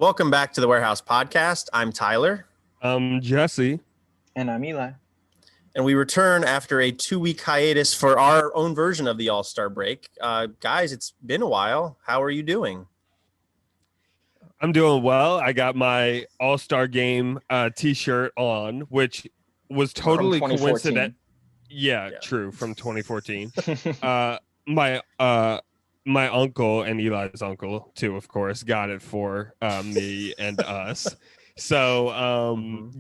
Welcome back to the Warehouse Podcast. I'm Tyler. I'm Jesse. And I'm Eli. And we return after a 2-week hiatus for our own version of the All-Star break. Guys, it's been a while. How are you doing? I'm doing well. I got my All-Star Game T-shirt on, which was totally coincident. Yeah, true, from 2014. My uncle and Eli's uncle too, of course, got it for me and us. So I'm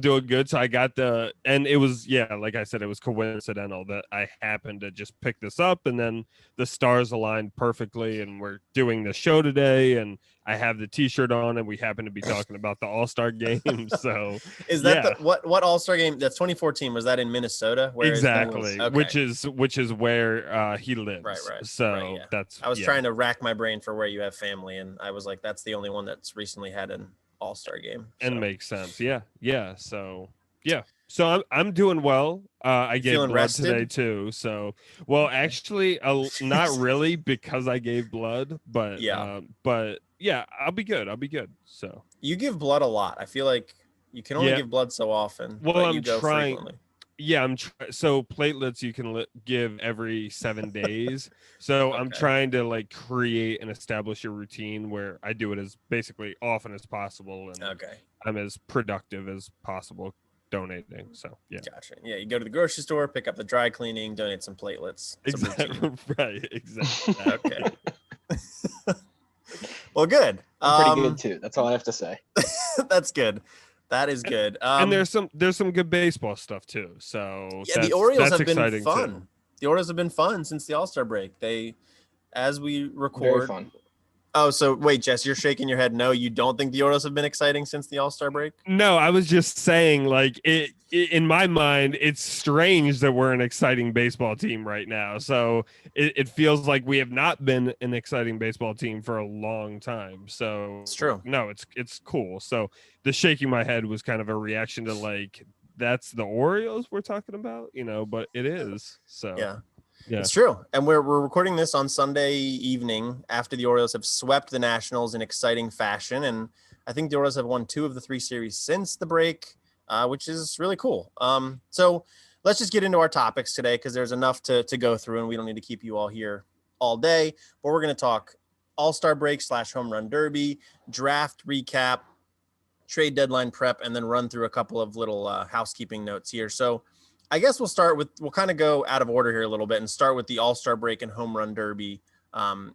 doing good. So I got and it was, like I said, it was coincidental that I happened to just pick this up, and then the stars aligned perfectly, and we're doing the show today, and I have the T-shirt on, and we happen to be talking about the All-Star game. So is that what All-Star game? That's 2014. Was that in Minnesota? Exactly. Okay. Which is where he lives. Right. So that's. I was trying to rack my brain for where you have family, and I was like, that's the only one that's recently had an All-Star game. So. And makes sense. Yeah. So I'm doing well. I gave blood rested today too. So actually, not really, because I gave blood, but I'll be good. So you give blood a lot. I feel like you can only give blood so often. Well, I'm trying. Frequently. Yeah, so platelets you can give every 7 days. So I'm trying to create and establish a routine where I do it as basically often as possible, and I'm as productive as possible donating. So gotcha. Yeah, you go to the grocery store, pick up the dry cleaning, donate some platelets. Exactly. Right. Exactly. Okay. Well, good. I'm pretty good too. That's all I have to say. That's good. That is good. And there's some good baseball stuff too. So the Orioles have been fun. Too. The Orioles have been fun since the All-Star break. As we record. Very fun. Oh, so wait, Jess, you're shaking your head. No, you don't think the Orioles have been exciting since the All-Star break? No, I was just saying, it in my mind, it's strange that we're an exciting baseball team right now. So it feels like we have not been an exciting baseball team for a long time. So it's true. No, it's cool. So the shaking my head was kind of a reaction to that's the Orioles we're talking about, but it is. So yeah. It's true. And we're recording this on Sunday evening after the Orioles have swept the Nationals in exciting fashion. And I think the Orioles have won 2 of the 3 series since the break, which is really cool. So let's just get into our topics today, because there's enough to go through, and we don't need to keep you all here all day. But we're going to talk All-Star break / home run derby, draft recap, trade deadline prep, and then run through a couple of little housekeeping notes here. So I guess we'll kind of go out of order here a little bit and start with the All-Star break and home run derby,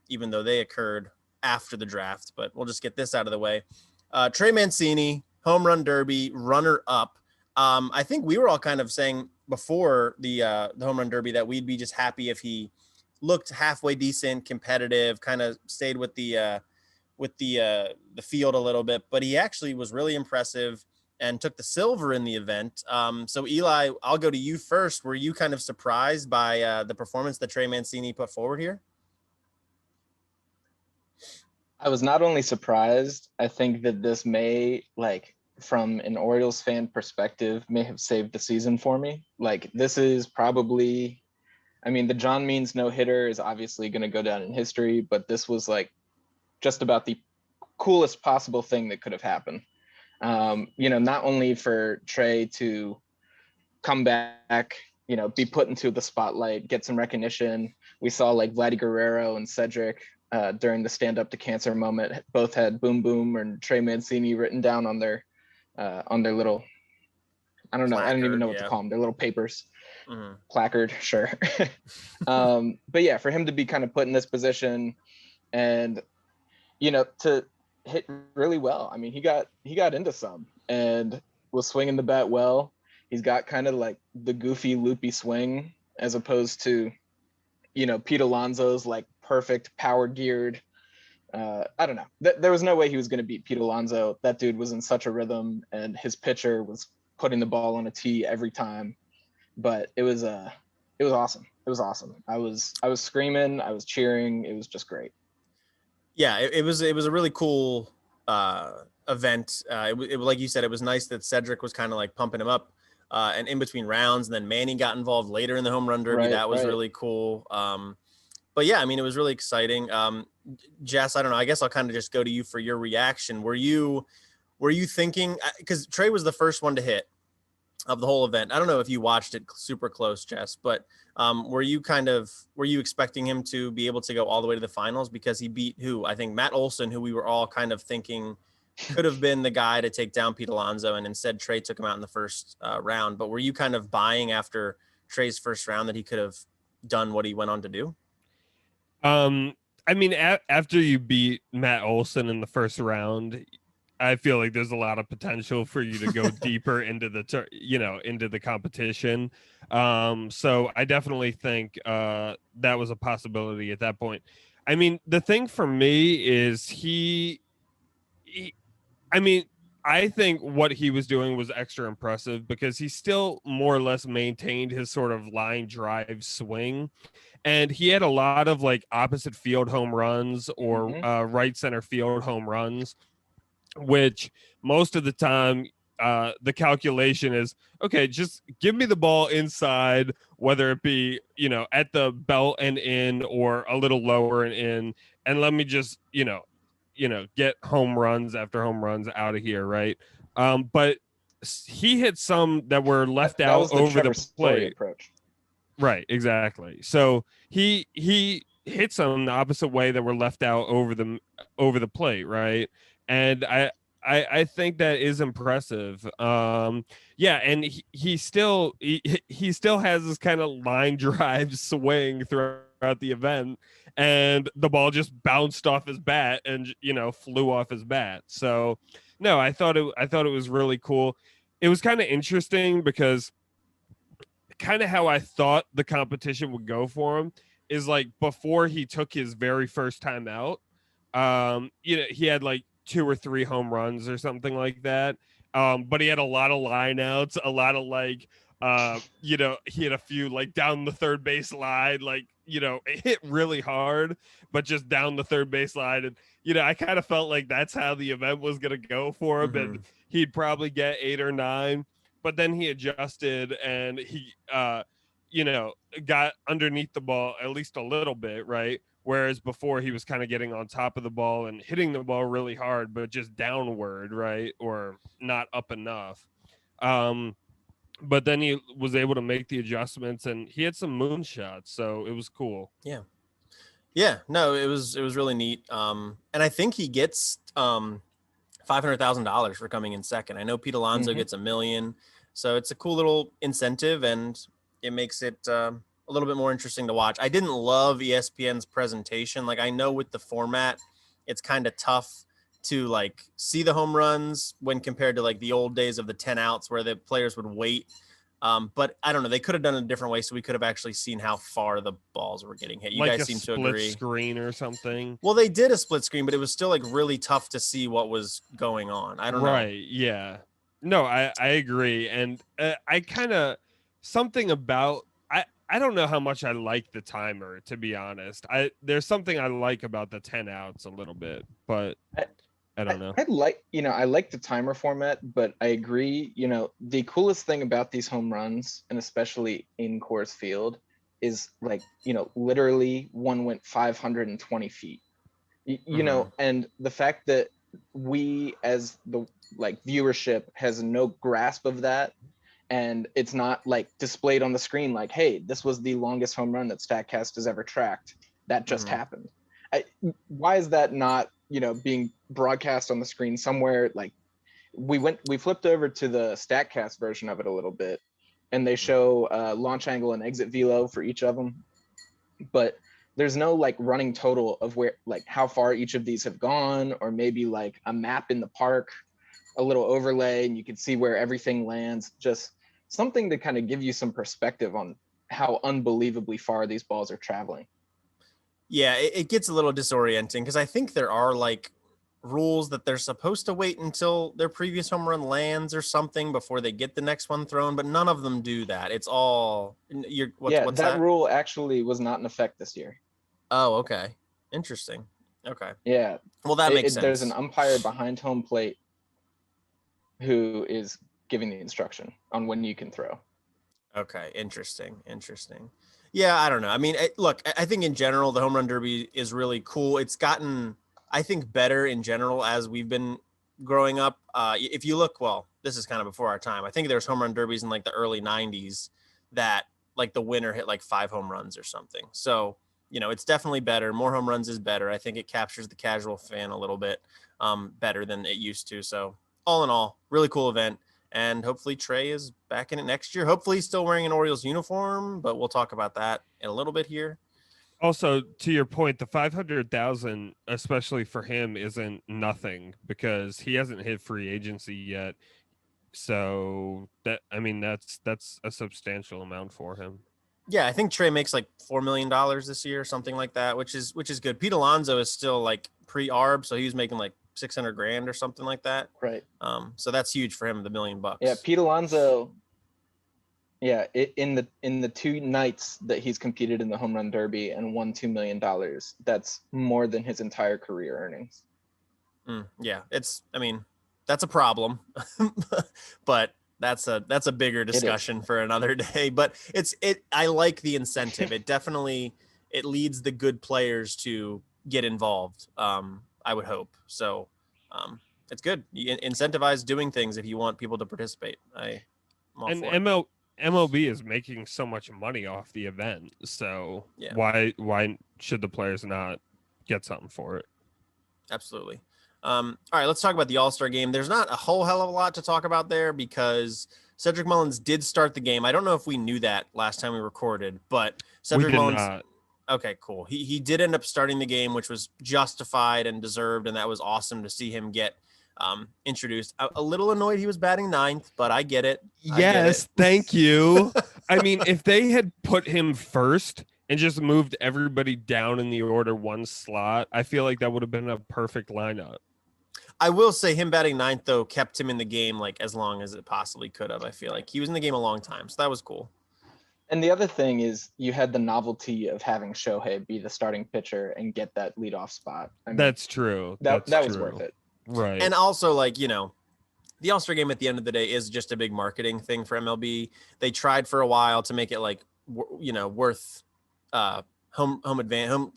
even though they occurred after the draft, but we'll just get this out of the way. Trey Mancini, home run derby, runner up. I think we were all kind of saying before the home run derby that we'd be just happy if he looked halfway decent, competitive, kind of stayed with the field a little bit, but he actually was really impressive and took the silver in the event. So Eli, I'll go to you first. Were you kind of surprised by the performance that Trey Mancini put forward here? I was not only surprised, I think that this may, from an Orioles fan perspective, may have saved the season for me. This is probably, the John Means no-hitter is obviously going to go down in history, but this was just about the coolest possible thing that could have happened. Not only for Trey to come back, be put into the spotlight, get some recognition. We saw Vladdy Guerrero and Cedric during the stand up to cancer moment, both had boom, boom and Trey Mancini written down on their little, I don't know. Placard, I don't even know what to call them. Their little papers, placard. Sure. But yeah, for him to be kind of put in this position and, to hit really well. He got into some and was swinging the bat well. He's got kind of the goofy loopy swing as opposed to, Pete Alonso's perfect power geared. I don't know. There was no way he was going to beat Pete Alonso. That dude was in such a rhythm, and his pitcher was putting the ball on a tee every time. But it was awesome. It was awesome. I was screaming. I was cheering. It was just great. Yeah, it was a really cool event. It like you said, it was nice that Cedric was kind of pumping him up and in between rounds, and then Manny got involved later in the home run derby. That was really cool. But yeah, I mean, it was really exciting. Jess, I don't know. I guess I'll kind of just go to you for your reaction. Were you thinking, because Trey was the first one to hit of the whole event. I don't know if you watched it super close, Jess, but were you expecting him to be able to go all the way to the finals, because he beat I think Matt Olson, who we were all kind of thinking could have been the guy to take down Pete Alonso, and instead Trey took him out in the first round. But were you kind of buying after Trey's first round that he could have done what he went on to do? I mean, after you beat Matt Olson in the first round, I feel like there's a lot of potential for you to go deeper into into the competition. So I definitely think that was a possibility at that point. I mean, the thing for me is I mean, I think what he was doing was extra impressive because he still more or less maintained his sort of line drive swing. And he had a lot of like opposite field home runs or right center field home runs, which most of the time the calculation is, okay, just give me the ball inside, whether it be, at the belt and in or a little lower and in, and let me just, get home runs after home runs out of here. Right. But he hit some that were left that out was the over Trevor the Story plate. approach. Right, exactly. So he hit some the opposite way that were left out over the plate, right? And I think that is impressive. Yeah, and he still has this kind of line drive swing throughout the event, and the ball just bounced off his bat and flew off his bat. So no, I thought it was really cool. It was kind of interesting because kind of how I thought the competition would go for him is like before he took his very first time out, he had like 2 or 3 home runs or something like that. But he had a lot of lineouts, a lot of like, he had a few like down the third base line, like, it hit really hard, but just down the third base line. And, I kind of felt like that's how the event was going to go for him. And he'd probably get 8 or 9. But then he adjusted and he, got underneath the ball at least a little bit, right? Whereas before he was kind of getting on top of the ball and hitting the ball really hard, but just downward, right? Or not up enough. But then he was able to make the adjustments and he had some moonshots. So it was cool. Yeah. Yeah. No, it was really neat. And I think he gets $500,000 for coming in second. I know Pete Alonso gets $1 million. So it's a cool little incentive, and it makes it a little bit more interesting to watch. I didn't love ESPN's presentation. Like, I know with the format, it's kind of tough to like see the home runs when compared to like the old days of the 10 outs where the players would wait. But I don't know. They could have done it a different way, so we could have actually seen how far the balls were getting hit. You like guys seem to agree. Split screen or something. Well, they did a split screen, but it was still like really tough to see what was going on. I don't know. Right. Yeah. No, I agree. And I kind of something about I don't know how much I like the timer, to be honest. There's something I like about the 10 outs a little bit, but I don't know. I like the timer format, but I agree, the coolest thing about these home runs, and especially in Coors Field, is like, literally one went 520 feet. And the fact that we as the like viewership has no grasp of that, and it's not like displayed on the screen like, hey, this was the longest home run that Statcast has ever tracked, that just happened. Why is that not being broadcast on the screen somewhere? Like, we flipped over to the Statcast version of it a little bit, and they show launch angle and exit velo for each of them, but there's no like running total of where, like, how far each of these have gone, or maybe like a map in the park, a little overlay, and you can see where everything lands. Just something to kind of give you some perspective on how unbelievably far these balls are traveling. Yeah, it gets a little disorienting because I think there are like rules that they're supposed to wait until their previous home run lands or something before they get the next one thrown, but none of them do that. It's all what's that rule actually was not in effect this year. Oh, okay. Interesting. Okay. Yeah. Well, that makes sense. There's an umpire behind home plate who is giving the instruction on when you can throw. Okay. Interesting. Yeah, I don't know. I mean, look, I think in general, the home run derby is really cool. It's gotten, I think, better in general as we've been growing up. If you look, well, this is kind of before our time. I think there was home run derbies in like the early 90s that like the winner hit like 5 home runs or something. So, it's definitely better. More home runs is better. I think it captures the casual fan a little bit better than it used to. So all in all, really cool event. And hopefully Trey is back in it next year. Hopefully he's still wearing an Orioles uniform, but we'll talk about that in a little bit here. Also, to your point, the 500,000, especially for him, isn't nothing because he hasn't hit free agency yet. So that's a substantial amount for him. Yeah, I think Trey makes like $4 million this year, something like that, which is good. Pete Alonso is still like pre-arb, so he was making like 600 grand or something like that. Right. So that's huge for him, the $1 million. Yeah, Pete Alonso. Yeah, in the 2 nights that he's competed in the home run derby and won $2 million, that's more than his entire career earnings. Yeah, that's a problem, but that's a bigger discussion for another day. But I like the incentive. It leads the good players to get involved. I would hope so. It's good. You incentivize doing things if you want people to participate. MLB is making so much money off the event, so yeah. Why should the players not get something for it? Absolutely. All right, let's talk about the All-Star game. There's not a whole hell of a lot to talk about there because Cedric Mullins did start the game. I don't know if we knew that last time we recorded, but Cedric Mullins. Not. Okay, cool. He did end up starting the game, which was justified and deserved, and that was awesome to see him get introduced. A little annoyed he was batting 9th, but I get it. Yes, thank you. I mean, if they had put him first and just moved everybody down in the order 1 slot, I feel like that would have been a perfect lineup. I will say him batting 9th, though, kept him in the game like as long as it possibly could have. I feel like he was in the game a long time, so that was cool. And the other thing is you had the novelty of having Shohei be the starting pitcher and get that leadoff spot. I mean, that's true. That was worth it. Right. And also, like, the All-Star game at the end of the day is just a big marketing thing for MLB. They tried for a while to make it like, worth home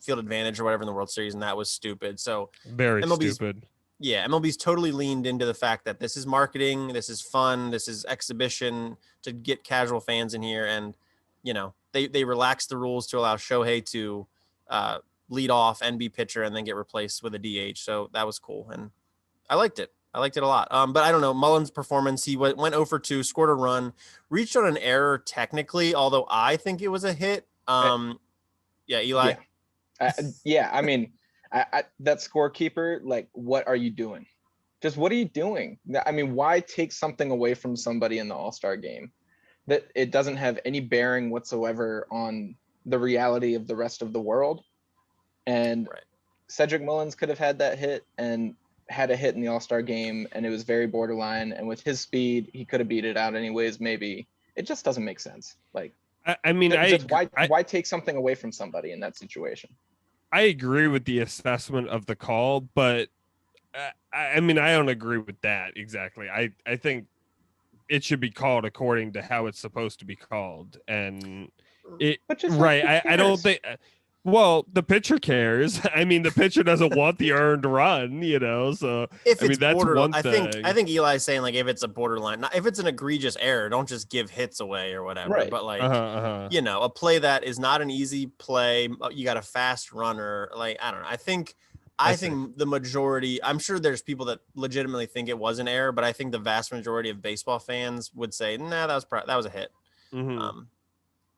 field advantage or whatever in the World Series, and that was stupid. So very stupid. Yeah, MLB's totally leaned into the fact that this is marketing, this is fun, this is exhibition to get casual fans in here, and they relaxed the rules to allow Shohei to lead off and be pitcher and then get replaced with a DH. So that was cool, and I liked it. I liked it a lot. But I don't know, Mullins' performance, he went 0 for 2, scored a run, reached on an error technically, although I think it was a hit. Yeah, Eli? Yeah, I mean, that scorekeeper, like, what are you doing? Just what are you doing? I mean, why take something away from somebody in the All-Star game that it doesn't have any bearing whatsoever on the reality of the rest of the world? And right. Cedric Mullins could have had that hit and had a hit in the All-Star game, and it was very borderline. And with his speed, he could have beat it out anyways. Maybe it just doesn't make sense. Like, why take something away from somebody in that situation? I agree with the assessment of the call, but I don't agree with that exactly. I think it should be called according to how it's supposed to be called, and right. I don't think. Well, the pitcher cares. I mean, the pitcher doesn't want the earned run, So that's one thing. I think Eli's saying, like, if it's a borderline, not if it's an egregious error, don't just give hits away or whatever. Right. But like, a play that is not an easy play. You got a fast runner. Like, I don't know. I think the majority. I'm sure there's people that legitimately think it was an error, but I think the vast majority of baseball fans would say, nah, that was a hit. Mm-hmm.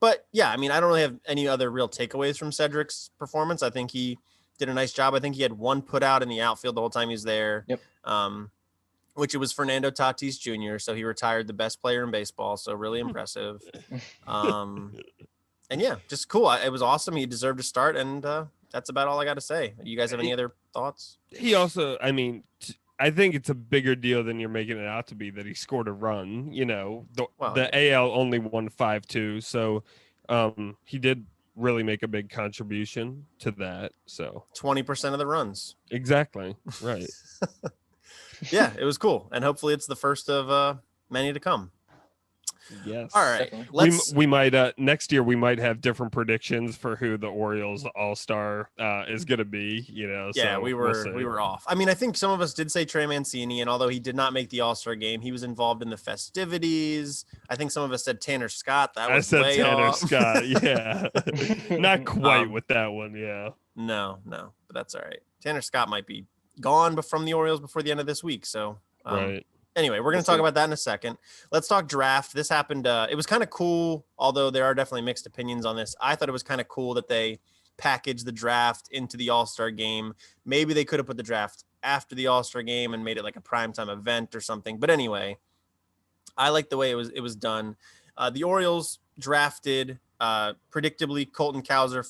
But yeah, I mean, I don't really have any other real takeaways from Cedric's performance. I think he did a nice job. I think he had 1 put out in the outfield the whole time he was there. Yep. Which it was Fernando Tatis Jr. So he retired the best player in baseball. So really impressive. And yeah, just cool. It was awesome. He deserved to start. And that's about all I got to say. You guys have any other thoughts? He also, I think it's a bigger deal than you're making it out to be that he scored a run. The AL only won 5-2, so he did really make a big contribution to that. So 20% of the runs. Exactly. Right. Yeah, it was cool, and hopefully it's the first of many to come. Yes. All right. Definitely. We might next year we might have different predictions for who the Orioles All-Star is going to be, Yeah, so we were off. I mean, I think some of us did say Trey Mancini, and although he did not make the All-Star game, he was involved in the festivities. I think some of us said Tanner Scott. That I was said way Tanner off. Scott, yeah. Not quite Um, with that one, yeah. No, but that's all right. Tanner Scott might be gone but from the Orioles before the end of this week. So Right. Anyway, we're going to talk about that in a second. Let's talk draft. This happened. It was kind of cool, although there are definitely mixed opinions on this. I thought it was kind of cool that they packaged the draft into the All-Star game. Maybe they could have put the draft after the All-Star game and made it like a primetime event or something. But anyway, I like the way it was done. The Orioles drafted predictably Colton Cowser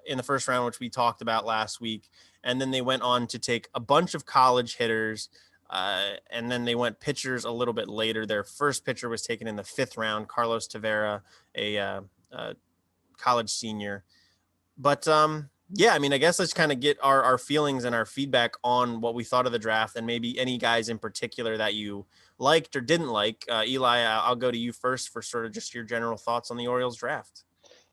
in the first round, which we talked about last week. And then they went on to take a bunch of college hitters. And then they went pitchers a little bit later. Their first pitcher was taken in the 5th round, Carlos Tavera, a college senior. But yeah, I mean, I guess let's kind of get our feelings and our feedback on what we thought of the draft, and maybe any guys in particular that you liked or didn't like. Eli, I'll go to you first for sort of just your general thoughts on the Orioles draft.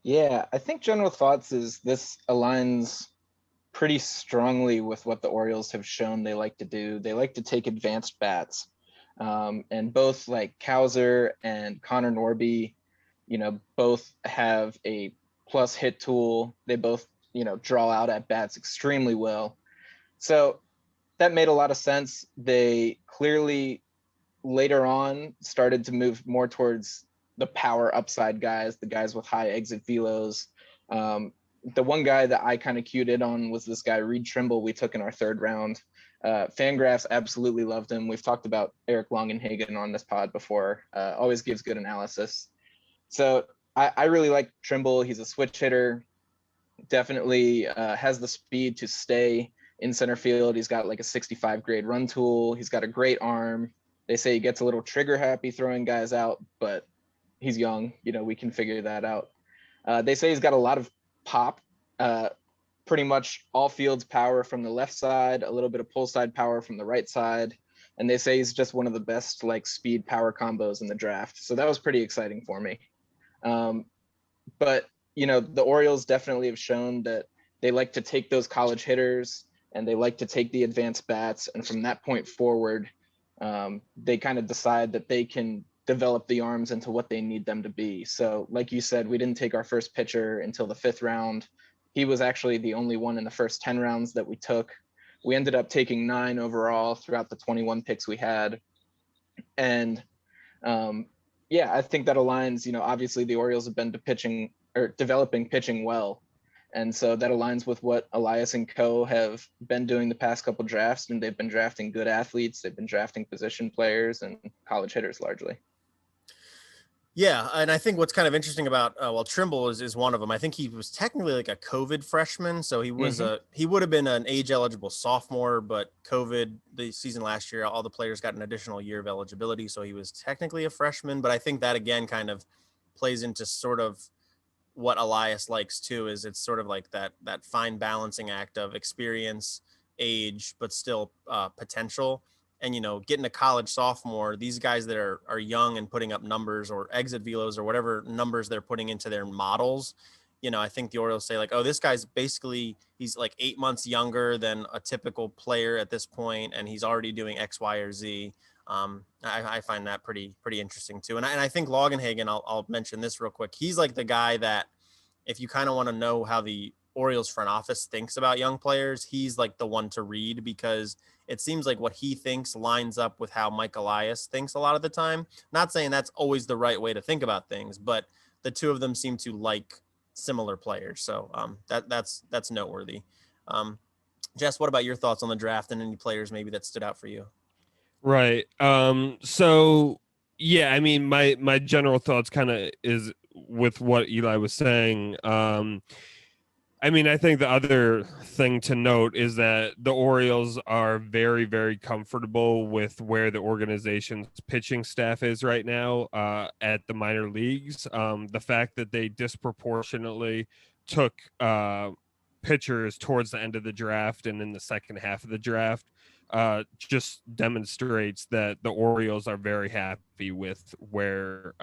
Yeah, I think general thoughts is this aligns pretty strongly with what the Orioles have shown they like to do. They like to take advanced bats. And both like Cowser and Connor Norby, both have a plus hit tool. They both, draw out at bats extremely well. So that made a lot of sense. They clearly later on started to move more towards the power upside guys, the guys with high exit velos. The one guy that I kind of cued in on was this guy, Reed Trimble, we took in our 3rd round. Fangraphs absolutely loved him. We've talked about Eric Longenhagen on this pod before. Always gives good analysis. So I really like Trimble. He's a switch hitter. Definitely has the speed to stay in center field. He's got like a 65 grade run tool. He's got a great arm. They say he gets a little trigger happy throwing guys out, but he's young. We can figure that out. They say he's got a lot of pop, pretty much all fields power from the left side, a little bit of pull side power from the right side. And they say he's just one of the best like speed power combos in the draft. So that was pretty exciting for me. But, the Orioles definitely have shown that they like to take those college hitters and they like to take the advanced bats. And from that point forward, they kind of decide that they can develop the arms into what they need them to be. So like you said, we didn't take our first pitcher until the 5th round. He was actually the only one in the first 10 rounds that we took. We ended up taking 9 overall throughout the 21 picks we had. And yeah, I think that aligns, obviously the Orioles have been developing pitching well. And so that aligns with what Elias and co have been doing the past couple drafts, and they've been drafting good athletes. They've been drafting position players and college hitters largely. Yeah, and I think what's kind of interesting about Trimble is one of them. I think he was technically like a COVID freshman, so he was he would have been an age eligible sophomore, but COVID the season last year, all the players got an additional year of eligibility, so he was technically a freshman. But I think that again kind of plays into sort of what Elias likes too. Is it's sort of like that fine balancing act of experience, age, but still potential. And, getting a college sophomore, these guys that are young and putting up numbers or exit velos or whatever numbers they're putting into their models, I think the Orioles say like, oh, this guy's he's like 8 months younger than a typical player at this point, and he's already doing X, Y, or Z. I find that pretty interesting too. And I think Longenhagen, I'll mention this real quick. He's like the guy that if you kind of want to know how the Orioles front office thinks about young players, he's like the one to read, because it seems like what he thinks lines up with how Mike Elias thinks a lot of the time. Not saying that's always the right way to think about things, but the two of them seem to like similar players. So that's noteworthy. Jess, what about your thoughts on the draft and any players maybe that stood out for you? Right. So yeah, I mean, my general thoughts kind of is with what Eli was saying. I mean, I think the other thing to note is that the Orioles are very, very comfortable with where the organization's pitching staff is right now at the minor leagues. The fact that they disproportionately took pitchers towards the end of the draft and in the second half of the draft just demonstrates that the Orioles are very happy with with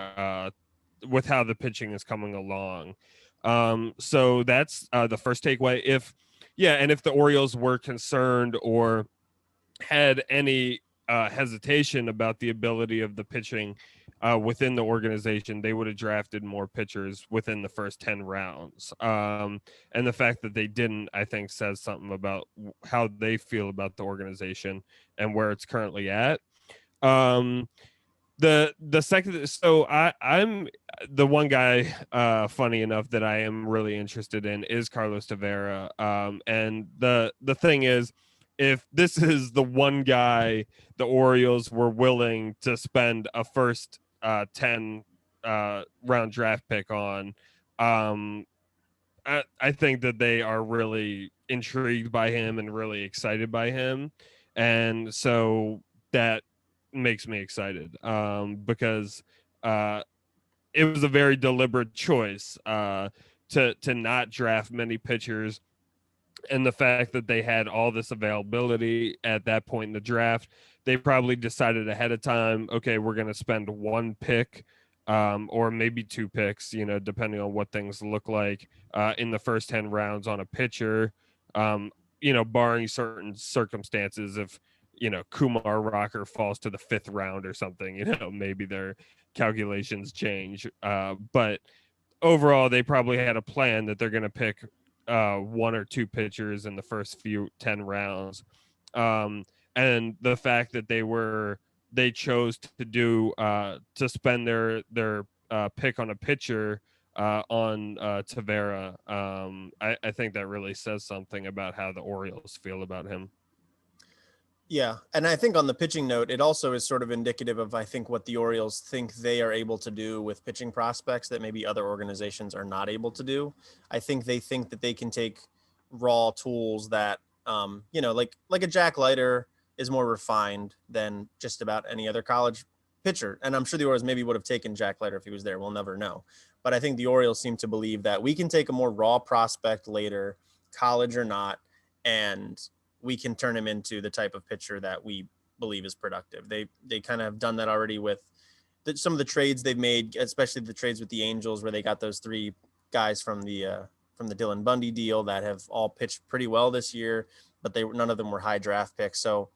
how the pitching is coming along. So that's the first takeaway. If the Orioles were concerned or had any hesitation about the ability of the pitching within the organization, they would have drafted more pitchers within the first 10 rounds. And the fact that they didn't, I think, says something about how they feel about the organization and where it's currently at. The second, so I'm the one guy, funny enough, that I am really interested in is Carlos Tavera. And the thing is, if this is the one guy the Orioles were willing to spend a first 10 round draft pick on, I think that they are really intrigued by him and really excited by him. And so that makes me excited because it was a very deliberate choice to not draft many pitchers. And the fact that they had all this availability at that point in the draft, they probably decided ahead of time, okay, we're going to spend one pick or maybe two picks, depending on what things look like in the first 10 rounds on a pitcher, barring certain circumstances. If, Kumar Rocker falls to the 5th round or something, maybe their calculations change. But overall, they probably had a plan that they're going to pick one or two pitchers in the first 10 rounds. And the fact that they chose to do to spend their pick on a pitcher on Tavera, I think that really says something about how the Orioles feel about him. Yeah, and I think on the pitching note, it also is sort of indicative of, I think, what the Orioles think they are able to do with pitching prospects that maybe other organizations are not able to do. I think they think that they can take raw tools that, like a Jack Leiter is more refined than just about any other college pitcher. And I'm sure the Orioles maybe would have taken Jack Leiter if he was there. We'll never know. But I think the Orioles seem to believe that we can take a more raw prospect later, college or not, and we can turn him into the type of pitcher that we believe is productive. They kind of have done that already with some of the trades they've made, especially the trades with the Angels, where they got those 3 guys from the Dylan Bundy deal that have all pitched pretty well this year, but none of them were high draft picks. So,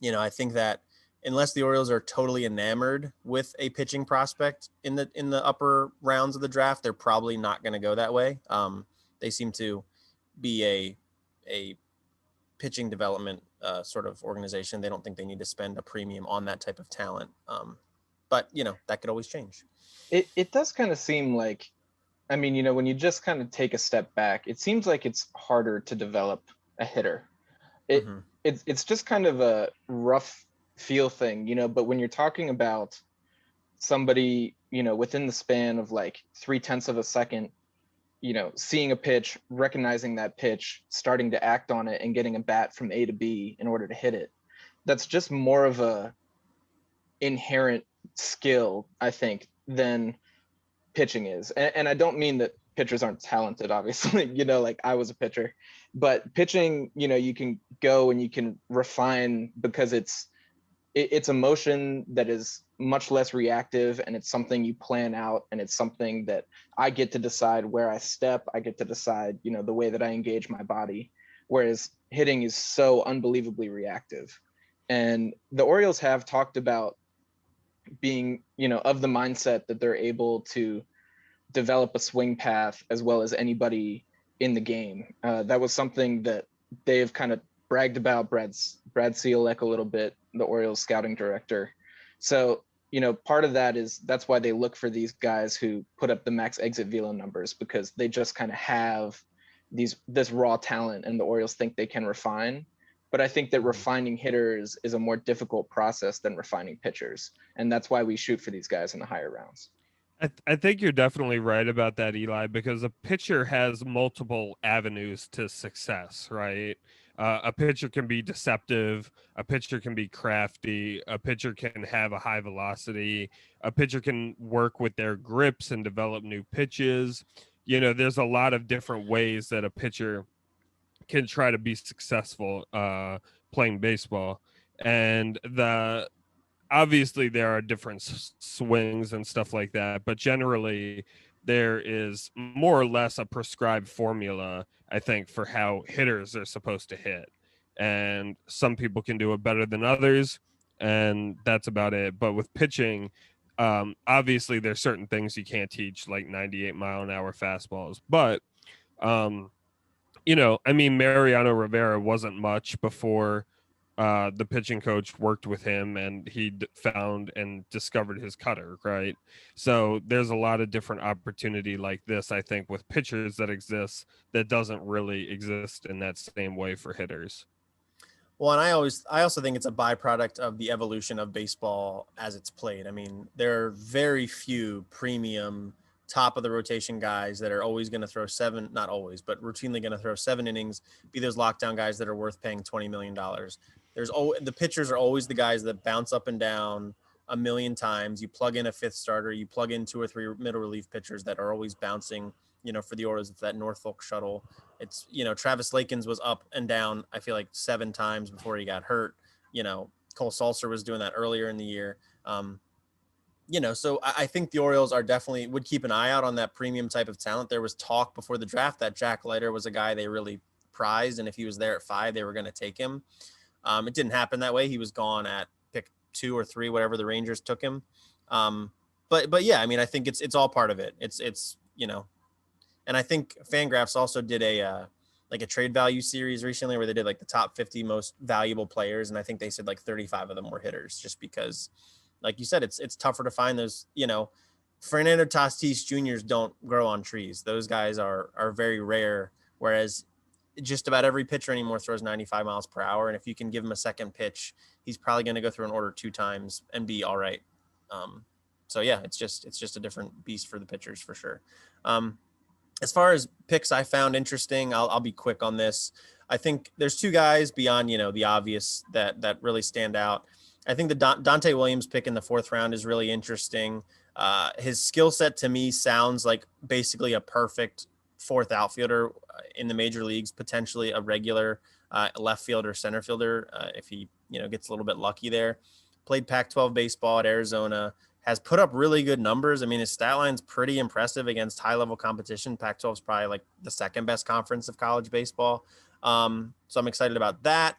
I think that unless the Orioles are totally enamored with a pitching prospect in the upper rounds of the draft, they're probably not going to go that way. They seem to be a pitching development sort of organization. They don't think they need to spend a premium on that type of talent. But that could always change. It does kind of seem like, when you just kind of take a step back, it seems like it's harder to develop a hitter. It's just kind of a rough feel thing, but when you're talking about somebody, within the span of like 0.3 of a second, seeing a pitch, recognizing that pitch, starting to act on it, and getting a bat from A to B in order to hit it. That's just more of a inherent skill, I think, than pitching is. And I don't mean that pitchers aren't talented, obviously, like I was a pitcher, but pitching, you can go and you can refine because it's a motion that is much less reactive, and it's something you plan out, and it's something that I get to decide where I step. I get to decide, the way that I engage my body, whereas hitting is so unbelievably reactive. And the Orioles have talked about being, of the mindset that they're able to develop a swing path as well as anybody in the game. That was something that they've kind of bragged about. Brad Seelek a little bit, the Orioles scouting director. So, part of that's why they look for these guys who put up the max exit velo numbers, because they just kind of have this raw talent, and the Orioles think they can refine. But I think that refining hitters is a more difficult process than refining pitchers. And that's why we shoot for these guys in the higher rounds. I think you're definitely right about that, Eli, because a pitcher has multiple avenues to success, right? A pitcher can be deceptive. A pitcher can be crafty. A pitcher can have a high velocity. A pitcher can work with their grips and develop new pitches. There's a lot of different ways that a pitcher can try to be successful playing baseball. And obviously there are different swings and stuff like that, but generally there is more or less a prescribed formula, I think, for how hitters are supposed to hit. And some people can do it better than others, and that's about it. But with pitching, obviously there's certain things you can't teach, like 98-mile-an-hour fastballs. But I mean, Mariano Rivera wasn't much before the pitching coach worked with him and he found and discovered his cutter, right? So there's a lot of different opportunity like this, I think, with pitchers that exists that doesn't really exist in that same way for hitters. Well, and I also think it's a byproduct of the evolution of baseball as it's played. I mean, there are very few premium top of the rotation guys that are always going to throw not always, but routinely going to throw 7 innings, be those lockdown guys that are worth paying $20 million. The pitchers are always the guys that bounce up and down a million times. You plug in a 5th starter, you plug in 2 or 3 middle relief pitchers that are always bouncing. For the Orioles, it's that Norfolk shuttle. It's, Travis Lakins was up and down, I feel like 7 times before he got hurt. Cole Sulser was doing that earlier in the year. So I think the Orioles would keep an eye out on that premium type of talent. There was talk before the draft that Jack Leiter was a guy they really prized, and if he was there at 5, they were going to take him. It didn't happen that way. He was gone at pick 2 or 3, whatever the Rangers took him. But yeah, I mean, I think it's all part of it. It's and I think Fangraphs also did a trade value series recently where they did like the top 50 most valuable players. And I think they said like 35 of them were hitters, just because, like you said, it's tougher to find those, Fernando Tatis Juniors don't grow on trees. Those guys are very rare. Whereas just about every pitcher anymore throws 95 miles per hour. And if you can give him a second pitch, he's probably going to go through an order 2 times and be all right. So yeah, it's just a different beast for the pitchers for sure. As far as picks I found interesting, I'll be quick on this. I think there's 2 guys beyond, the obvious that really stand out. I think the Dante Williams pick in the 4th round is really interesting. His skill set to me sounds like basically a perfect 4th outfielder in the major leagues, potentially a regular left fielder, center fielder, if he, gets a little bit lucky there. Played Pac-12 baseball at Arizona. Has put up really good numbers. I mean, his stat line's pretty impressive against high-level competition. Pac-12 is probably like the 2nd best conference of college baseball. So I'm excited about that.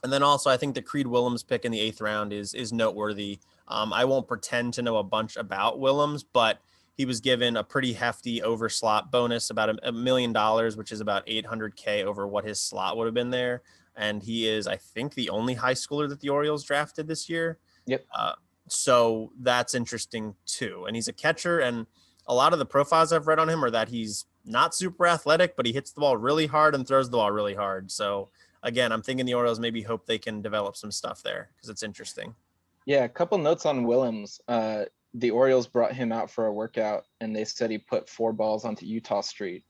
And then also, I think the Creed Willems pick in the 8th round is noteworthy. I won't pretend to know a bunch about Willems, but he was given a pretty hefty overslot bonus, about $1 million, which is about $800K over what his slot would have been there. And he is, I think, the only high schooler that the Orioles drafted this year. Yep. So that's interesting too. And he's a catcher, and a lot of the profiles I've read on him are that he's not super athletic, but he hits the ball really hard and throws the ball really hard. So again, I'm thinking the Orioles maybe hope they can develop some stuff there because it's interesting. Yeah, a couple notes on Willems. The Orioles brought him out for a workout, and they said he put 4 balls onto Utah Street.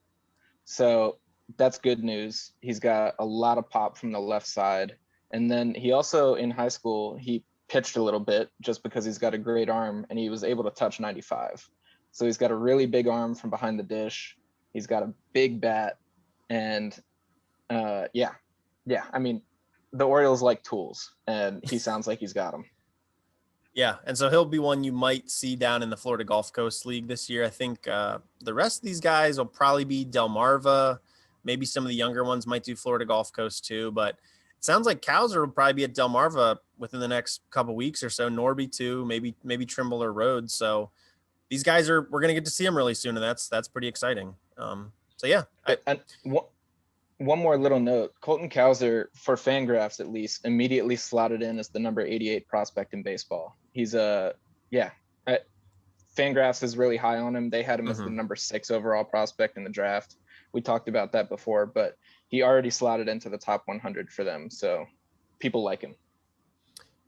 So that's good news. He's got a lot of pop from the left side. And then he also, in high school, he pitched a little bit just because he's got a great arm, and he was able to touch 95. So he's got a really big arm from behind the dish. He's got a big bat, and yeah. I mean, the Orioles like tools, and he sounds like he's got them. Yeah, and so he'll be one you might see down in the Florida Gulf Coast League this year. I think the rest of these guys will probably be Delmarva. Maybe some of the younger ones might do Florida Gulf Coast too, but it sounds like Cowser will probably be at Delmarva within the next couple weeks or so. Norby too, maybe Trimble or Rhodes. So these guys we're going to get to see them really soon, and that's pretty exciting. So yeah. One more little note: Colton Cowser, for Fangraphs at least, immediately slotted in as the number 88 prospect in baseball. He's Fangraphs is really high on him. They had him as the number 6 overall prospect in the draft. We talked about that before, but he already slotted into the top 100 for them. So people like him.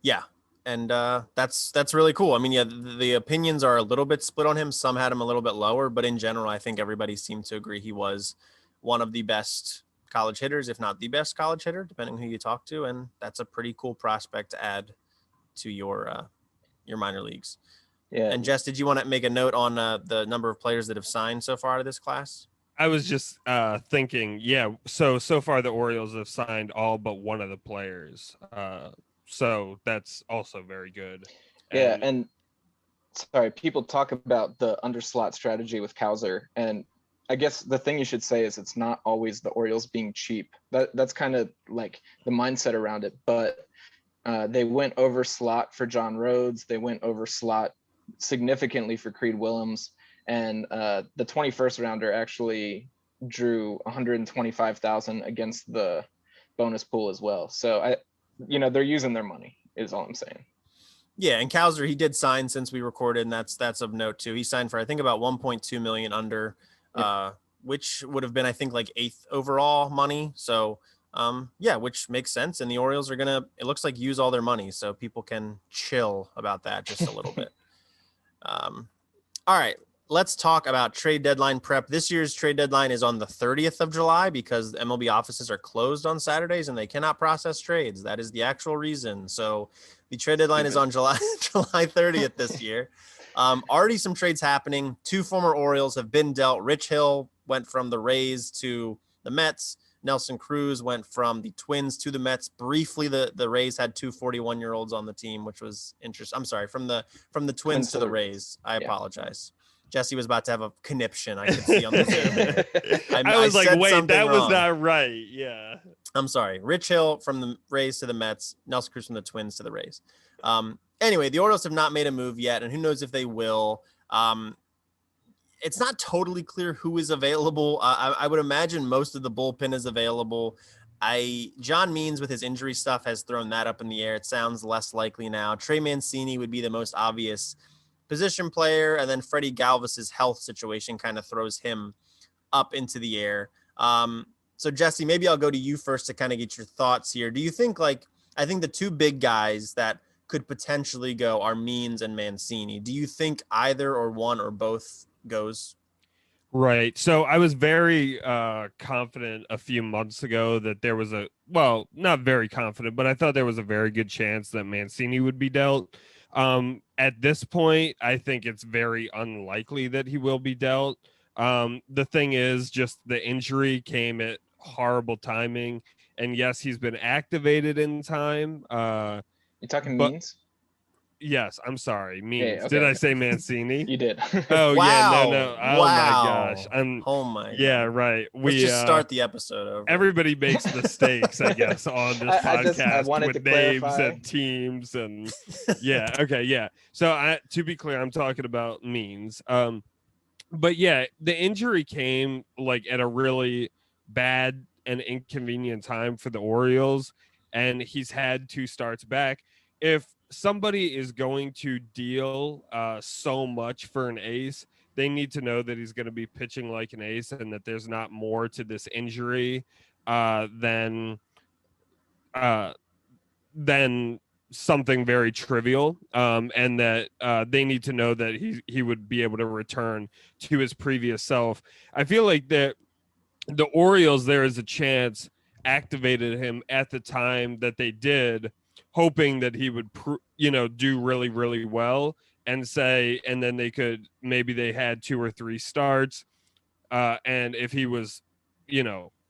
Yeah. And that's really cool. I mean, yeah, the opinions are a little bit split on him. Some had him a little bit lower, but in general, I think everybody seemed to agree he was one of the best college hitters, if not the best college hitter, depending who you talk to. And that's a pretty cool prospect to add to your minor leagues. Yeah. And Jess, did you want to make a note on the number of players that have signed so far out of this class? I was just thinking, so far the Orioles have signed all but one of the players. So that's also very good. Yeah, and sorry, people talk about the underslot strategy with Cowser, and I guess the thing you should say is it's not always the Orioles being cheap. That's kind of like the mindset around it. But they went over slot for John Rhodes. They went over slot significantly for Creed Willems, and the 21st rounder actually drew 125,000 against the bonus pool as well. So they're using their money is all I'm saying. Yeah, and Cowser, he did sign since we recorded, and that's of note too. He signed for I think about 1.2 million under, which would have been I think like 8th overall money. So which makes sense. And the Orioles are gonna, it looks like, use all their money, so people can chill about that just a little bit. All right, let's talk about trade deadline prep. This year's trade deadline is on the 30th of July because MLB offices are closed on Saturdays and they cannot process trades. That is the actual reason. So the trade deadline is on July 30th this year. Already some trades happening. 2 former Orioles have been dealt. Rich Hill went from the Rays to the Mets. Nelson Cruz went from the Twins to the Mets. Briefly, the Rays had 2 41-year-olds on the team, which was interesting. I'm sorry, from the Twins to the Rays. I apologize. Jesse was about to have a conniption. I could see on the Zoom. I was like, wait, that was wrong. not right. Yeah. I'm sorry. Rich Hill from the Rays to the Mets. Nelson Cruz from the Twins to the Rays. Anyway, the Orioles have not made a move yet, and who knows if they will. It's not totally clear who is available. I would imagine most of the bullpen is available. John Means with his injury stuff has thrown that up in the air. It sounds less likely now. Trey Mancini would be the most obvious position player, and then Freddie Galvez's health situation kind of throws him up into the air. So Jesse, maybe I'll go to you first to kind of get your thoughts here. Do you think, I think the 2 big guys that could potentially go are Means and Mancini. Do you think either or one or both goes? Right. So I was very confident a few months ago that there was not very confident, but I thought there was a very good chance that Mancini would be dealt. At this point, I think it's very unlikely that he will be dealt. The thing is, just the injury came at horrible timing, and yes, he's been activated in time. You talking Means? Yes, I'm sorry. Means. Yeah, okay, did I say Mancini? You did. Oh, wow. Yeah, no. Oh, wow. my gosh. Yeah, right. Let's just start the episode over. Everybody makes mistakes, I guess, on this podcast with names clarify. and teams. And yeah, okay, yeah. So to be clear, I'm talking about Means. But yeah, the injury came at a really bad and inconvenient time for the Orioles, and he's had 2 starts back. If somebody is going to deal so much for an ace, they need to know that he's going to be pitching like an ace and that there's not more to this injury than something very trivial, and that they need to know that he would be able to return to his previous self. I feel like that the Orioles, there is a chance, activated him at the time that they did, hoping that he would do really, really well, and then maybe they had 2 or 3 starts, and if he was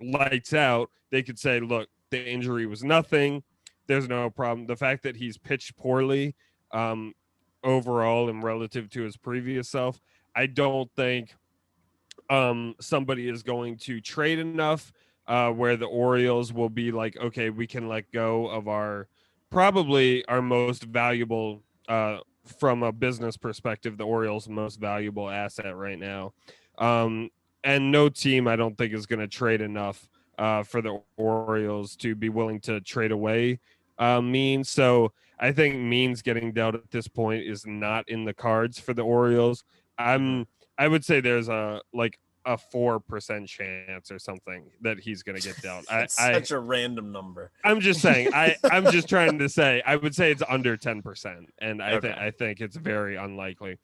lights out, they could say, look, the injury was nothing. There's no problem. The fact that he's pitched poorly overall and relative to his previous self, I don't think somebody is going to trade enough where the Orioles will be like, okay, we can let go of probably our most valuable, from a business perspective, the Orioles' most valuable asset right now. And no team, I don't think, is going to trade enough for the Orioles to be willing to trade away Means. So I think Means getting dealt at this point is not in the cards for the Orioles. I would say there's a 4% chance or something that he's going to get dealt. Such a random number. I'm just saying. I'm just trying to say. I would say it's under 10%, and I think it's very unlikely.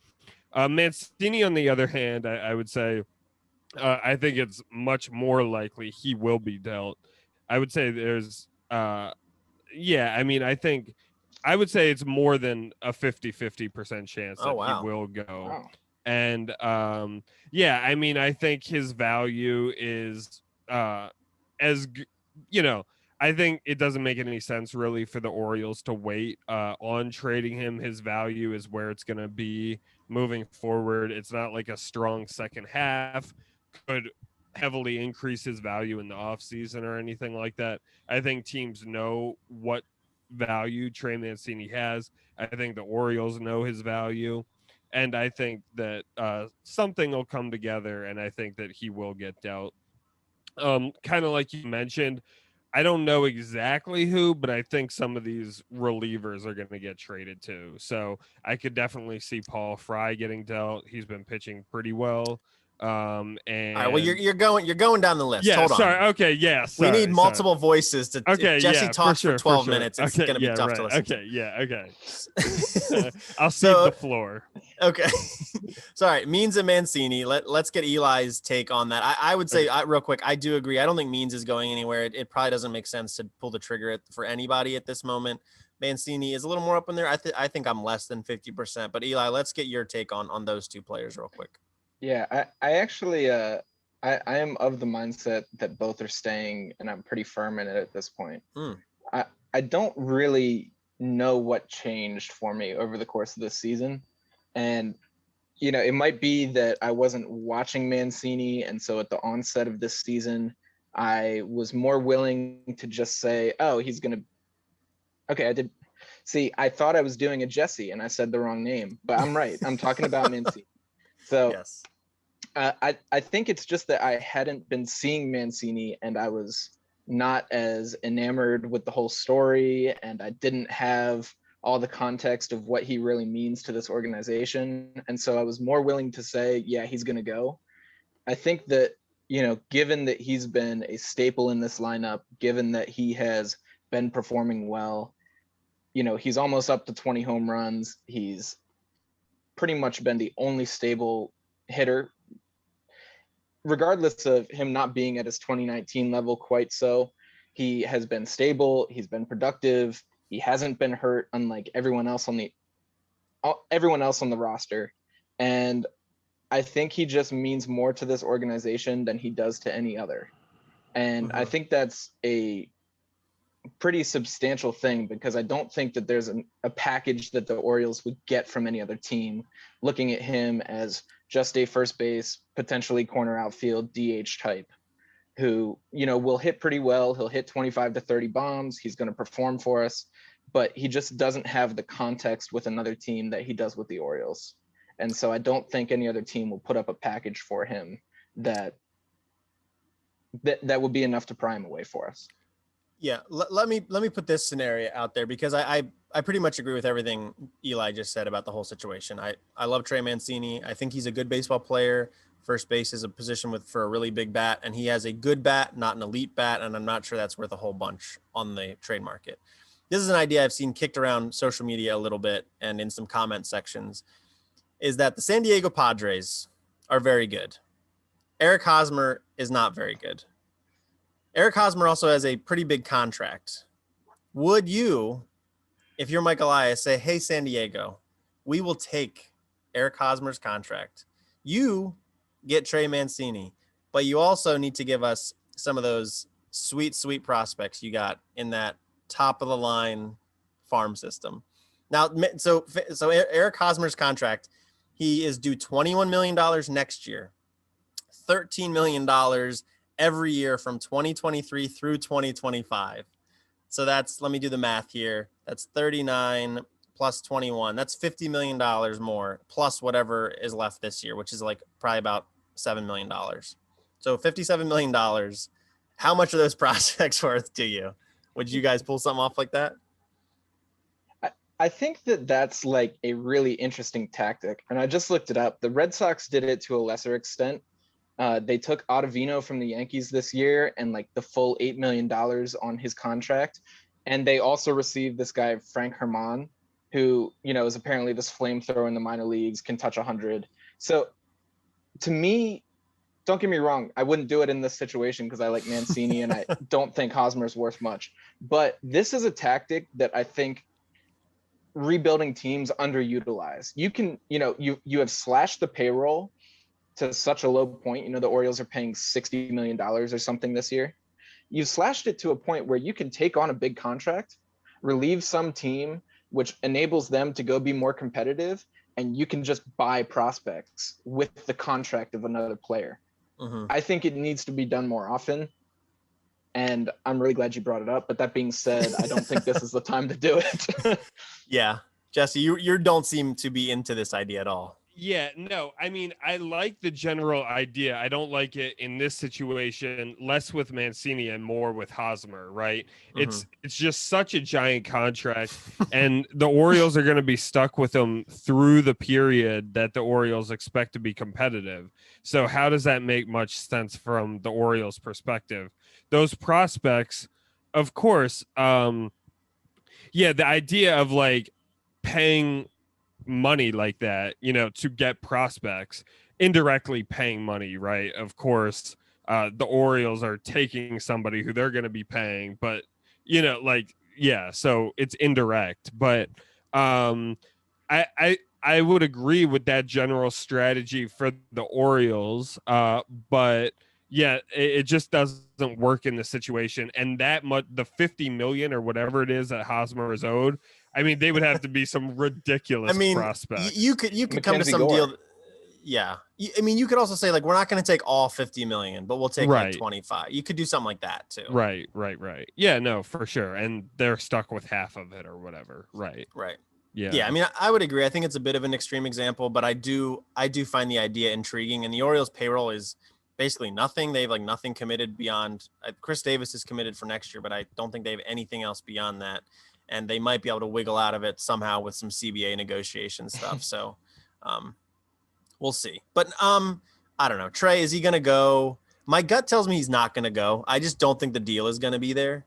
Mancini, on the other hand, I would say I think it's much more likely he will be dealt. I would say there's I would say it's more than a 50% chance that he will go. Wow. And yeah, I mean, I think his value is I think it doesn't make any sense really for the Orioles to wait on trading him. His value is where it's going to be moving forward. It's not like a strong second half could heavily increase his value in the offseason or anything like that. I think teams know what value Trey Mancini has. I think the Orioles know his value. And I think that something will come together, and I think that he will get dealt. Kind of like you mentioned, I don't know exactly who, but I think some of these relievers are going to get traded too. So I could definitely see Paul Fry getting dealt. He's been pitching pretty well. And All right, well, you're going down the list. Yeah, Hold on. sorry. Okay, yeah. We need multiple voices to. Okay, if Jesse yeah, talks for 12 sure. minutes. It's going to be tough to listen. Okay, yeah, okay. To. I'll cede the floor. Okay. Sorry, Means and Mancini. Let's get Eli's take on that. I would say real quick, I do agree. I don't think Means is going anywhere. It probably doesn't make sense to pull the trigger for anybody at this moment. Mancini is a little more up in there. I think I'm less than 50%. But Eli, let's get your take on those two players real quick. Yeah, I actually I am of the mindset that both are staying, and I'm pretty firm in it at this point. I don't really know what changed for me over the course of this season. And, it might be that I wasn't watching Mancini. And so at the onset of this season, I was more willing to just say, oh, he's going to, okay, I thought I was doing a Jesse and I said the wrong name, but I'm right. I'm talking about Mancini. So yes. I think it's just that I hadn't been seeing Mancini and I was not as enamored with the whole story, and I didn't have all the context of what he really means to this organization. And so I was more willing to say, yeah, he's going to go. I think that, given that he's been a staple in this lineup, given that he has been performing well, he's almost up to 20 home runs. He's pretty much been the only stable hitter, regardless of him not being at his 2019 level quite so. He has been stable. He's been productive. He hasn't been hurt, unlike everyone else on the roster. And I think he just means more to this organization than he does to any other. And I think that's a pretty substantial thing, because I don't think that there's a package that the Orioles would get from any other team looking at him as just a first base, potentially corner outfield DH type who, will hit pretty well. He'll hit 25 to 30 bombs. He's going to perform for us, but he just doesn't have the context with another team that he does with the Orioles. And so I don't think any other team will put up a package for him that would be enough to pry him away for us. Yeah, let me put this scenario out there, because I pretty much agree with everything Eli just said about the whole situation. I love Trey Mancini. I think he's a good baseball player. First base is a position for a really big bat, and he has a good bat, not an elite bat, and I'm not sure that's worth a whole bunch on the trade market. This is an idea I've seen kicked around social media a little bit and in some comment sections, is that the San Diego Padres are very good. Eric Hosmer is not very good. Eric Hosmer also has a pretty big contract. Would you, if you're Mike Elias, say, hey, San Diego, we will take Eric Hosmer's contract. You get Trey Mancini, but you also need to give us some of those sweet, sweet prospects you got in that top of the line farm system. Now, so Eric Hosmer's contract, he is due $21 million next year, $13 million every year from 2023 through 2025. So that's, let me do the math here. That's 39 plus 21. That's $50 million more, plus whatever is left this year, which is like probably about $7 million. So $57 million. How much are those prospects worth to you? Would you guys pull something off like that? I think that that's like a really interesting tactic. And I just looked it up. The Red Sox did it to a lesser extent. They took Ottavino from the Yankees this year and like the full $8 million on his contract. And they also received this guy, Frank Herman, who, is apparently this flamethrower in the minor leagues, can touch 100. So to me, don't get me wrong, I wouldn't do it in this situation because I like Mancini and I don't think Hosmer's worth much. But this is a tactic that I think rebuilding teams underutilized. You can, you have slashed the payroll to such a low point. The Orioles are paying $60 million or something this year. You slashed it to a point where you can take on a big contract, relieve some team, which enables them to go be more competitive, and you can just buy prospects with the contract of another player. Mm-hmm. I think it needs to be done more often, and I'm really glad you brought it up. But that being said, I don't think this is the time to do it. Yeah. Jesse, you don't seem to be into this idea at all. Yeah, no, I mean, I like the general idea. I don't like it in this situation, less with Mancini and more with Hosmer, right? Mm-hmm. It's just such a giant contract, and the Orioles are going to be stuck with him through the period that the Orioles expect to be competitive. So how does that make much sense from the Orioles' perspective? Those prospects, of course, the idea of like paying money like that, to get prospects, indirectly paying money, right? Of course, the Orioles are taking somebody who they're going to be paying, but so it's indirect. But I would agree with that general strategy for the Orioles, but yeah, it just doesn't work in the situation. And that much, the 50 million or whatever it is that Hosmer is owed, I mean, they would have to be some ridiculous prospects. You could come to some Gore. deal. Yeah. I mean, you could also say like, we're not going to take all 50 million, but we'll take like 25. You could do something like that too. Right. Yeah, no, for sure. And they're stuck with half of it or whatever. Right. Yeah. I mean, I would agree. I think it's a bit of an extreme example, but I do find the idea intriguing. And the Orioles payroll is basically nothing. They have like nothing committed beyond Chris Davis is committed for next year, but I don't think they have anything else beyond that. And they might be able to wiggle out of it somehow with some CBA negotiation stuff. So we'll see. But I don't know. Trey, is he going to go? My gut tells me he's not going to go. I just don't think the deal is going to be there.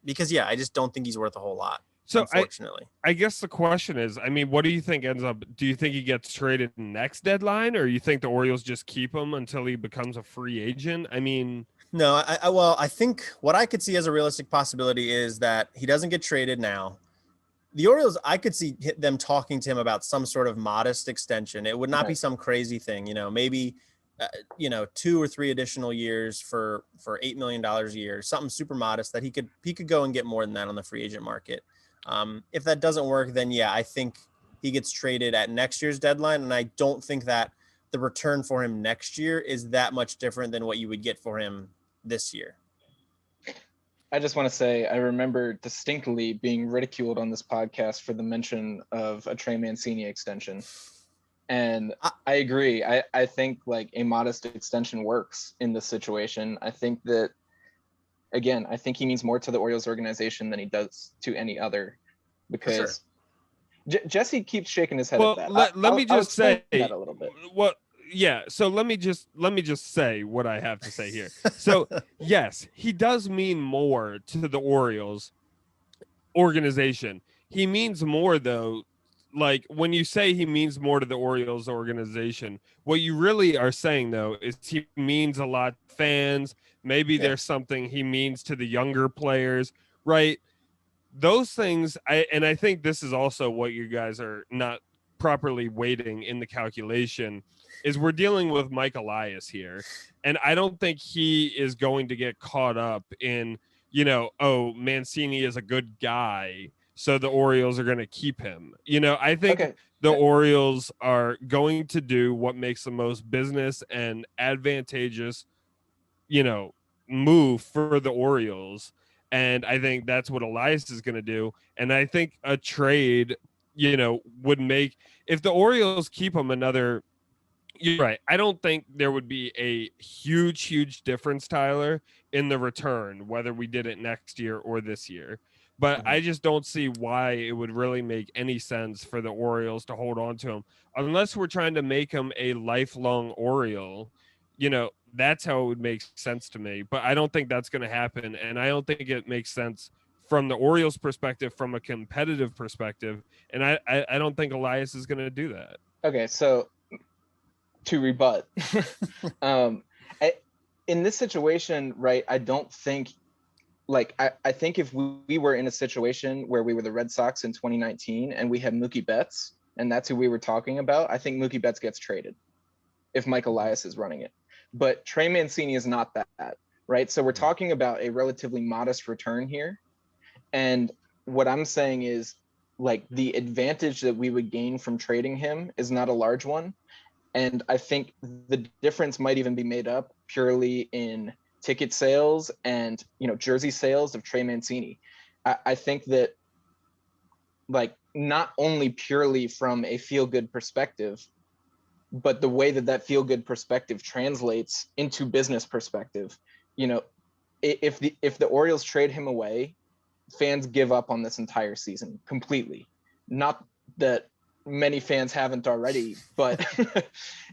Because, I just don't think he's worth a whole lot. So unfortunately, I guess the question is, I mean, what do you think ends up? Do you think he gets traded next deadline, or you think the Orioles just keep him until he becomes a free agent? I mean, no, I think what I could see as a realistic possibility is that he doesn't get traded now. The Orioles, I could see them talking to him about some sort of modest extension. It would not be some crazy thing, maybe, 2 or 3 additional years for $8 million a year, something super modest that he could go and get more than that on the free agent market. If that doesn't work, then I think he gets traded at next year's deadline. And I don't think that the return for him next year is that much different than what you would get for him this year. I just want to say, I remember distinctly being ridiculed on this podcast for the mention of a Trey Mancini extension. And I agree. I think like a modest extension works in this situation. I think that, again, I think he means more to the Orioles organization than he does to any other, because Jesse keeps shaking his head at that. Let me just say that a little bit. So let me just say what I have to say here. So yes, he does mean more to the Orioles organization. He means more though. Like when you say he means more to the Orioles organization, what you really are saying though is he means a lot to fans. Maybe there's something he means to the younger players, right? Those things, I think this is also what you guys are not properly weighting in the calculation, is we're dealing with Mike Elias here. And I don't think he is going to get caught up in, Mancini is a good guy, so the Orioles are going to keep him. I think the Orioles are going to do what makes the most business and advantageous, move for the Orioles. And I think that's what Elias is going to do. And I think a trade, would make, if the Orioles keep him another, you're right, I don't think there would be a huge difference, Tyler, in the return, whether we did it next year or this year. But I just don't see why it would really make any sense for the Orioles to hold on to him unless we're trying to make him a lifelong Oriole. That's how it would make sense to me. But I don't think that's going to happen. And I don't think it makes sense from the Orioles' perspective, from a competitive perspective. And I don't think Elias is going to do that. Okay, so to rebut, in this situation, right, I don't think like I think if we were in a situation where we were the Red Sox in 2019 and we had Mookie Betts and that's who we were talking about, I think Mookie Betts gets traded if Mike Elias is running it. But Trey Mancini is not that, right? So we're talking about a relatively modest return here. And what I'm saying is, like, the advantage that we would gain from trading him is not a large one. And I think the difference might even be made up purely in ticket sales and, you know, jersey sales of Trey Mancini. I think that, like, not only purely from a feel-good perspective, but the way that feel-good perspective translates into business perspective. You know, if the Orioles trade him away, fans give up on this entire season completely. Not that many fans haven't already, but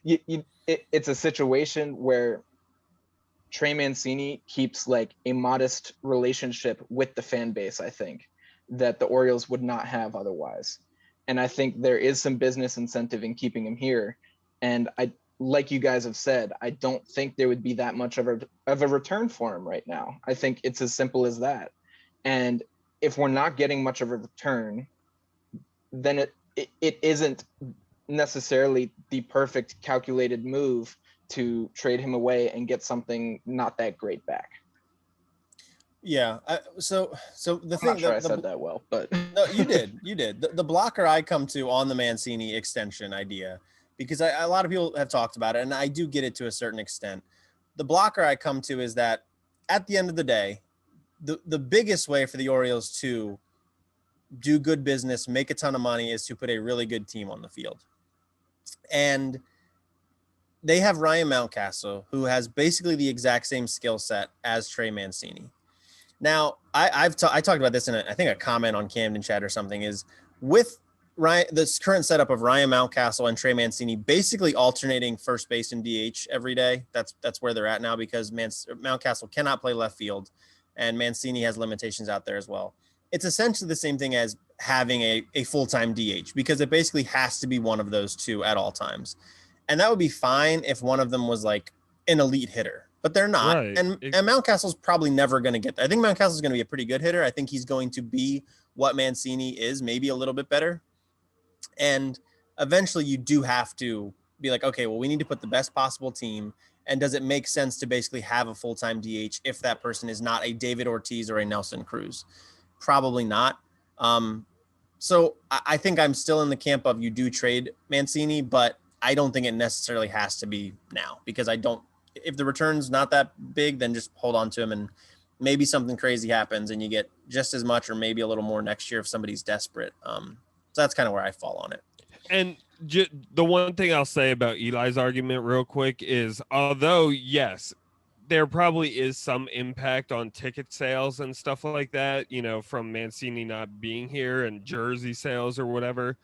it's a situation where Trey Mancini keeps like a modest relationship with the fan base, I think, that the Orioles would not have otherwise. And I think there is some business incentive in keeping him here. And like you guys have said, I don't think there would be that much of a return for him right now. I think it's as simple as that. And if we're not getting much of a return, then it isn't necessarily the perfect calculated move to trade him away and get something not that great back. Yeah. So the I'm thing not sure that I said that well, but no, you did. The blocker I come to on the Mancini extension idea, because a lot of people have talked about it, and I do get it to a certain extent. The blocker I come to is that at the end of the day, the biggest way for the Orioles to do good business, make a ton of money, is to put a really good team on the field. And they have Ryan Mountcastle, who has basically the exact same skill set as Trey Mancini. Now, I talked about this in I think a comment on Camden Chat or something, is with Ryan, this current setup of Ryan Mountcastle and Trey Mancini basically alternating first base and DH every day. That's where they're at now, because Mountcastle cannot play left field, and Mancini has limitations out there as well. It's essentially the same thing as having a full-time DH, because it basically has to be one of those two at all times. And that would be fine if one of them was like an elite hitter, but they're not. Right. And Mountcastle's probably never going to get there. I think Mountcastle's going to be a pretty good hitter. I think he's going to be what Mancini is, maybe a little bit better. And eventually you do have to be like, okay, well, we need to put the best possible team. And does it make sense to basically have a full-time DH if that person is not a David Ortiz or a Nelson Cruz? Probably not. So I think I'm still in the camp of you do trade Mancini, but I don't think it necessarily has to be now, because if the return's not that big, then just hold on to him, and maybe something crazy happens and you get just as much or maybe a little more next year if somebody's desperate. So that's kind of where I fall on it. And the one thing I'll say about Eli's argument real quick is, although, yes, there probably is some impact on ticket sales and stuff like that, you know, from Mancini not being here and jersey sales or whatever.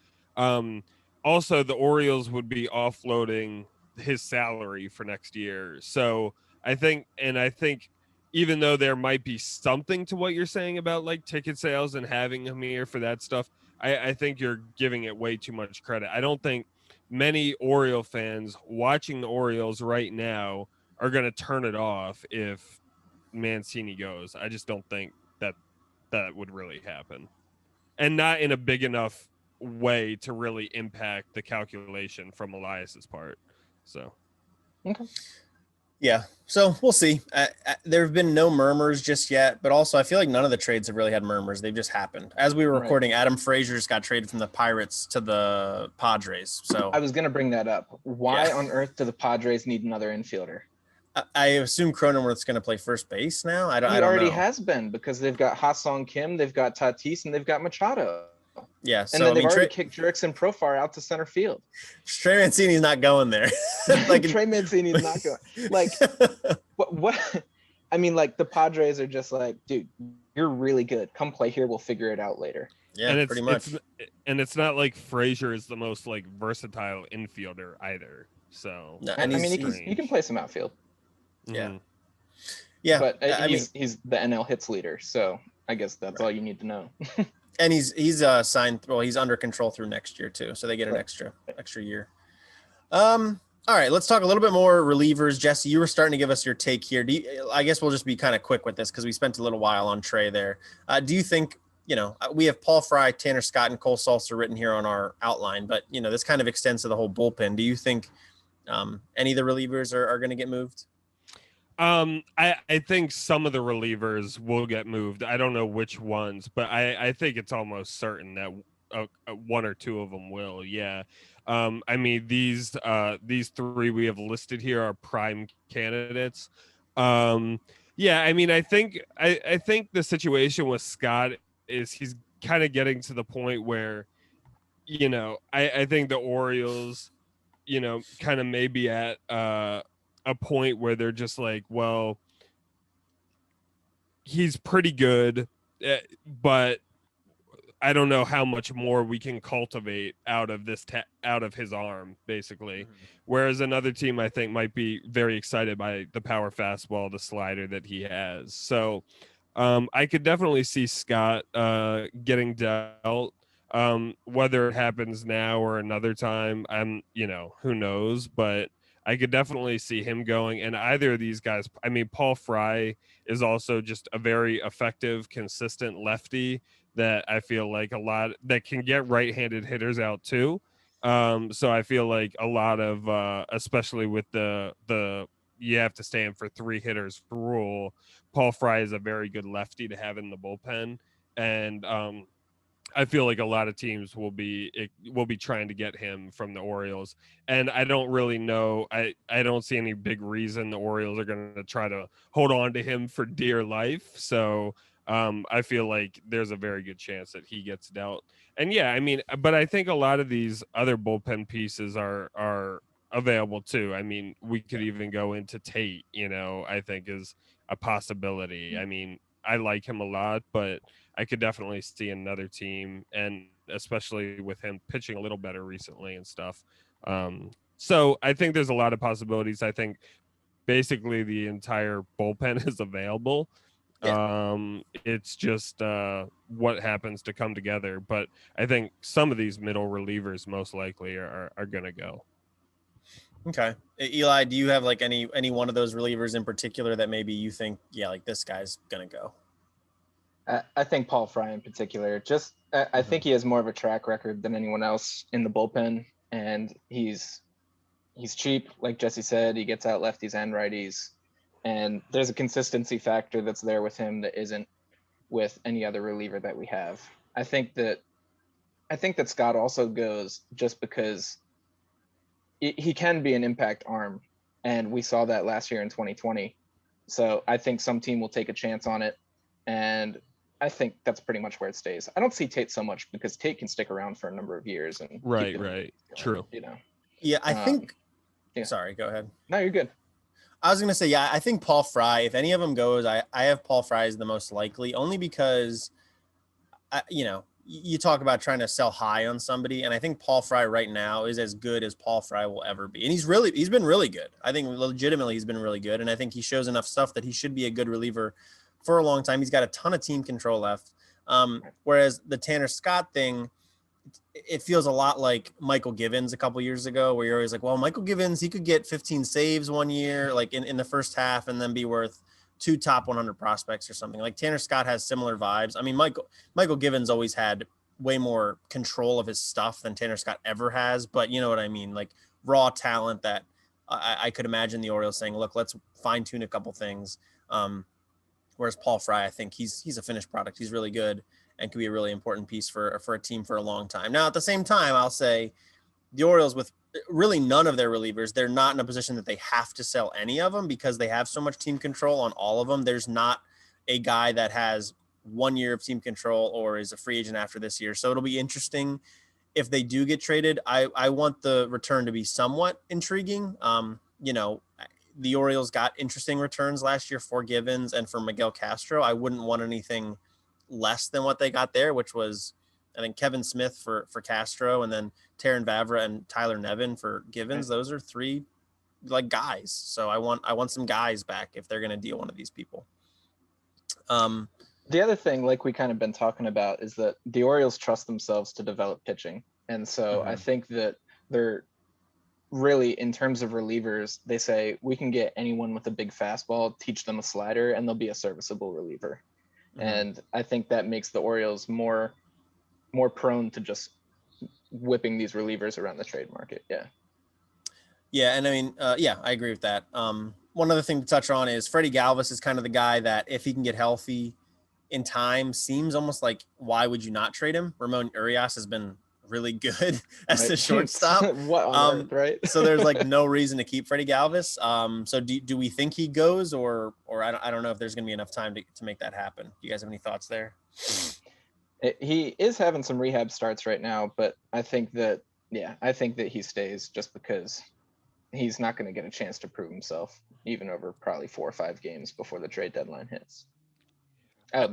Also, the Orioles would be offloading his salary for next year. So I think even though there might be something to what you're saying about like ticket sales and having him here for that stuff, I think you're giving it way too much credit. I don't think many Oriole fans watching the Orioles right now are going to turn it off if Mancini goes. I just don't think that would really happen, and not in a big enough way to really impact the calculation from Elias's part. So, okay. Yeah, so we'll see. There have been no murmurs just yet, but also I feel like none of the trades have really had murmurs. They've just happened. As we were recording, Adam Frazier just got traded from the Pirates to the Padres. So I was going to bring that up. Why on earth do the Padres need another infielder? I assume Cronenworth's going to play first base now. I don't He already know. has been, because they've got Ha-Sung Kim, they've got Tatis, and they've got Machado. Yeah, and then they've already kicked Jurickson Profar out to center field. Trey Mancini's not going there. Trey Mancini's not going. Like, what? I mean, like, the Padres are just like, dude, you're really good. Come play here. We'll figure it out later. Yeah, and pretty much. It's not like Frazier is the most like versatile infielder either. So no, and I mean, he can play some outfield. Yeah, mm-hmm. Yeah. But he's the NL hits leader, so I guess that's all you need to know. And he's signed. Well, he's under control through next year too, so they get an extra year. All All right, let's talk a little bit more relievers. Jesse, you were starting to give us your take here. I guess we'll just be kind of quick with this because we spent a little while on Trey there. Do you think, we have Paul Fry, Tanner Scott, and Cole Salser written here on our outline, but, this kind of extends to the whole bullpen. Do you think any of the relievers are going to get moved? I think some of the relievers will get moved. I don't know which ones, but I think it's almost certain that one or two of them will. Yeah. I mean, these three we have listed here are prime candidates. Yeah, I mean, I think the situation with Scott is he's kind of getting to the point where, I think the Orioles, kind of maybe at a point where they're just like, well, he's pretty good, but I don't know how much more we can cultivate out of this out of his arm, basically. Mm-hmm. Whereas another team, I think, might be very excited by the power fastball, the slider that he has. So I could definitely see Scott getting dealt. Whether it happens now or another time, who knows? But I could definitely see him going. And either of these guys, I mean, Paul Fry is also just a very effective, consistent lefty that I feel like a lot that can get right-handed hitters out too. So I feel like a lot of, especially with the you have to stand for 3 hitters rule, Paul Fry is a very good lefty to have in the bullpen. And I feel like a lot of teams will be trying to get him from the Orioles. And I don't really know. I don't see any big reason the Orioles are going to try to hold on to him for dear life. So I feel like there's a very good chance that he gets dealt. And yeah, I mean, but I think a lot of these other bullpen pieces are available too. I mean, we could even go into Tate, I think is a possibility. I mean, I like him a lot, but I could definitely see another team, and especially with him pitching a little better recently and stuff. So I think there's a lot of possibilities. I think basically the entire bullpen is available. Yeah. It's just what happens to come together. But I think some of these middle relievers most likely are going to go. Okay. Eli, do you have like any one of those relievers in particular that maybe you think, yeah, like this guy's going to go? I think Paul Fry in particular. Just I think he has more of a track record than anyone else in the bullpen, and he's cheap, like Jesse said. He gets out lefties and righties, and there's a consistency factor that's there with him that isn't with any other reliever that we have. I think that Scott also goes just because he can be an impact arm, and we saw that last year in 2020. So I think some team will take a chance on it, and I think that's pretty much where it stays. I don't see Tate so much because Tate can stick around for a number of years. And right. True. Yeah, I think. Yeah. Sorry, go ahead. No, you're good. I was gonna say, yeah, I think Paul Fry. If any of them goes, I have Paul Fry as the most likely, only because, you talk about trying to sell high on somebody, and I think Paul Fry right now is as good as Paul Fry will ever be, and he's been really good. I think legitimately he's been really good, and I think he shows enough stuff that he should be a good reliever for a long time. He's got a ton of team control left. Whereas the Tanner Scott thing, it feels a lot like Michael Givens a couple years ago, where you're always like, well, Michael Givens, he could get 15 saves one year, like in the first half, and then be worth 2 top 100 prospects or something. Like Tanner Scott has similar vibes. I mean, Michael Givens always had way more control of his stuff than Tanner Scott ever has, but you know what I mean? Like raw talent that I could imagine the Orioles saying, look, let's fine tune a couple things. Whereas Paul Fry, I think he's a finished product. He's really good and can be a really important piece for a team for a long time. Now, at the same time, I'll say the Orioles, with really none of their relievers, they're not in a position that they have to sell any of them because they have so much team control on all of them. There's not a guy that has 1 year of team control or is a free agent after this year. So it'll be interesting if they do get traded. I want the return to be somewhat intriguing. The Orioles got interesting returns last year for Givens and for Miguel Castro. I wouldn't want anything less than what they got there, which was, I think, Kevin Smith for Castro, and then Taron Vavra and Tyler Nevin for Givens. Those are 3 like guys. So I want some guys back if they're going to deal one of these people. The other thing, like we kind of been talking about, is that the Orioles trust themselves to develop pitching. And so I think that really, in terms of relievers, they say we can get anyone with a big fastball, teach them a slider, and they'll be a serviceable reliever. Mhm. And I think that makes the Orioles more prone to just whipping these relievers around the trade market. Yeah. Yeah, and I mean, I agree with that. One other thing to touch on is Freddie Galvez is kind of the guy that if he can get healthy in time, seems almost like why would you not trade him? Ramon Urias has been really good as the shortstop. What on earth, right? So there's like no reason to keep Freddie Galvez. So do we think he goes, or I don't know if there's going to be enough time to make that happen. Do you guys have any thoughts there? He is having some rehab starts right now, but I think that he stays just because he's not going to get a chance to prove himself even over probably 4 or 5 games before the trade deadline hits.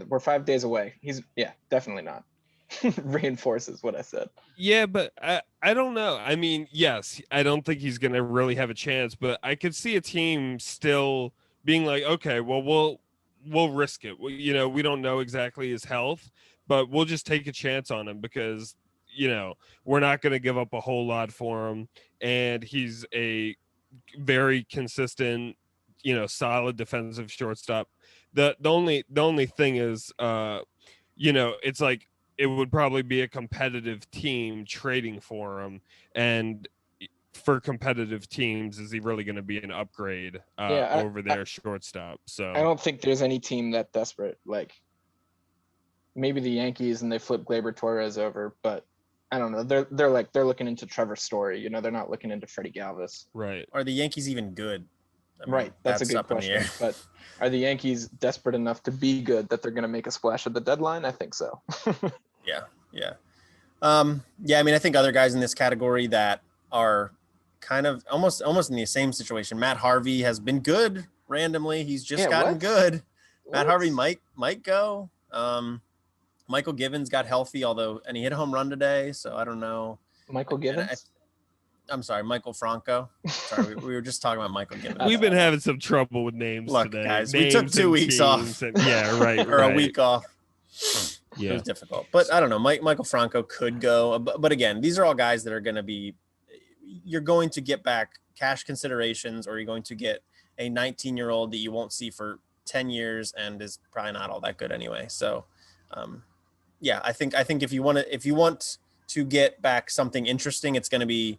We're 5 days away. Definitely not. Reinforces what I said. Yeah, but I don't know. I mean, yes, I don't think he's going to really have a chance, but I could see a team still being like, okay, well, we'll risk it. We don't know exactly his health, but we'll just take a chance on him because, we're not going to give up a whole lot for him. And he's a very consistent, solid defensive shortstop. The only thing is, it's like it would probably be a competitive team trading for him. And for competitive teams, is he really going to be an upgrade over their shortstop? So I don't think there's any team that desperate. Like maybe the Yankees and they flip Gleyber Torres over, but I don't know. They're looking into Trevor Story. They're not looking into Freddie Galvez. Right. Are the Yankees even good? I mean, right. That's a good question. But are the Yankees desperate enough to be good that they're going to make a splash at the deadline? I think so. Yeah. I mean, I think other guys in this category that are kind of almost in the same situation. Matt Harvey has been good randomly. He's just gotten good. Matt Harvey might go. Michael Givens got healthy, and he hit a home run today, so I don't know. Michael Givens? I'm sorry, Michael Franco. Sorry, we were just talking about Michael Givens. We've been having some trouble with names today. Guys, names we took 2 weeks off. Right. Or a week off. Yeah. It was difficult. But I don't know. Michael Franco could go. But again, these are all guys that are going to be – you're going to get back cash considerations, or you're going to get a 19-year-old that you won't see for 10 years and is probably not all that good anyway. So, I think if you want to get back something interesting, it's going to be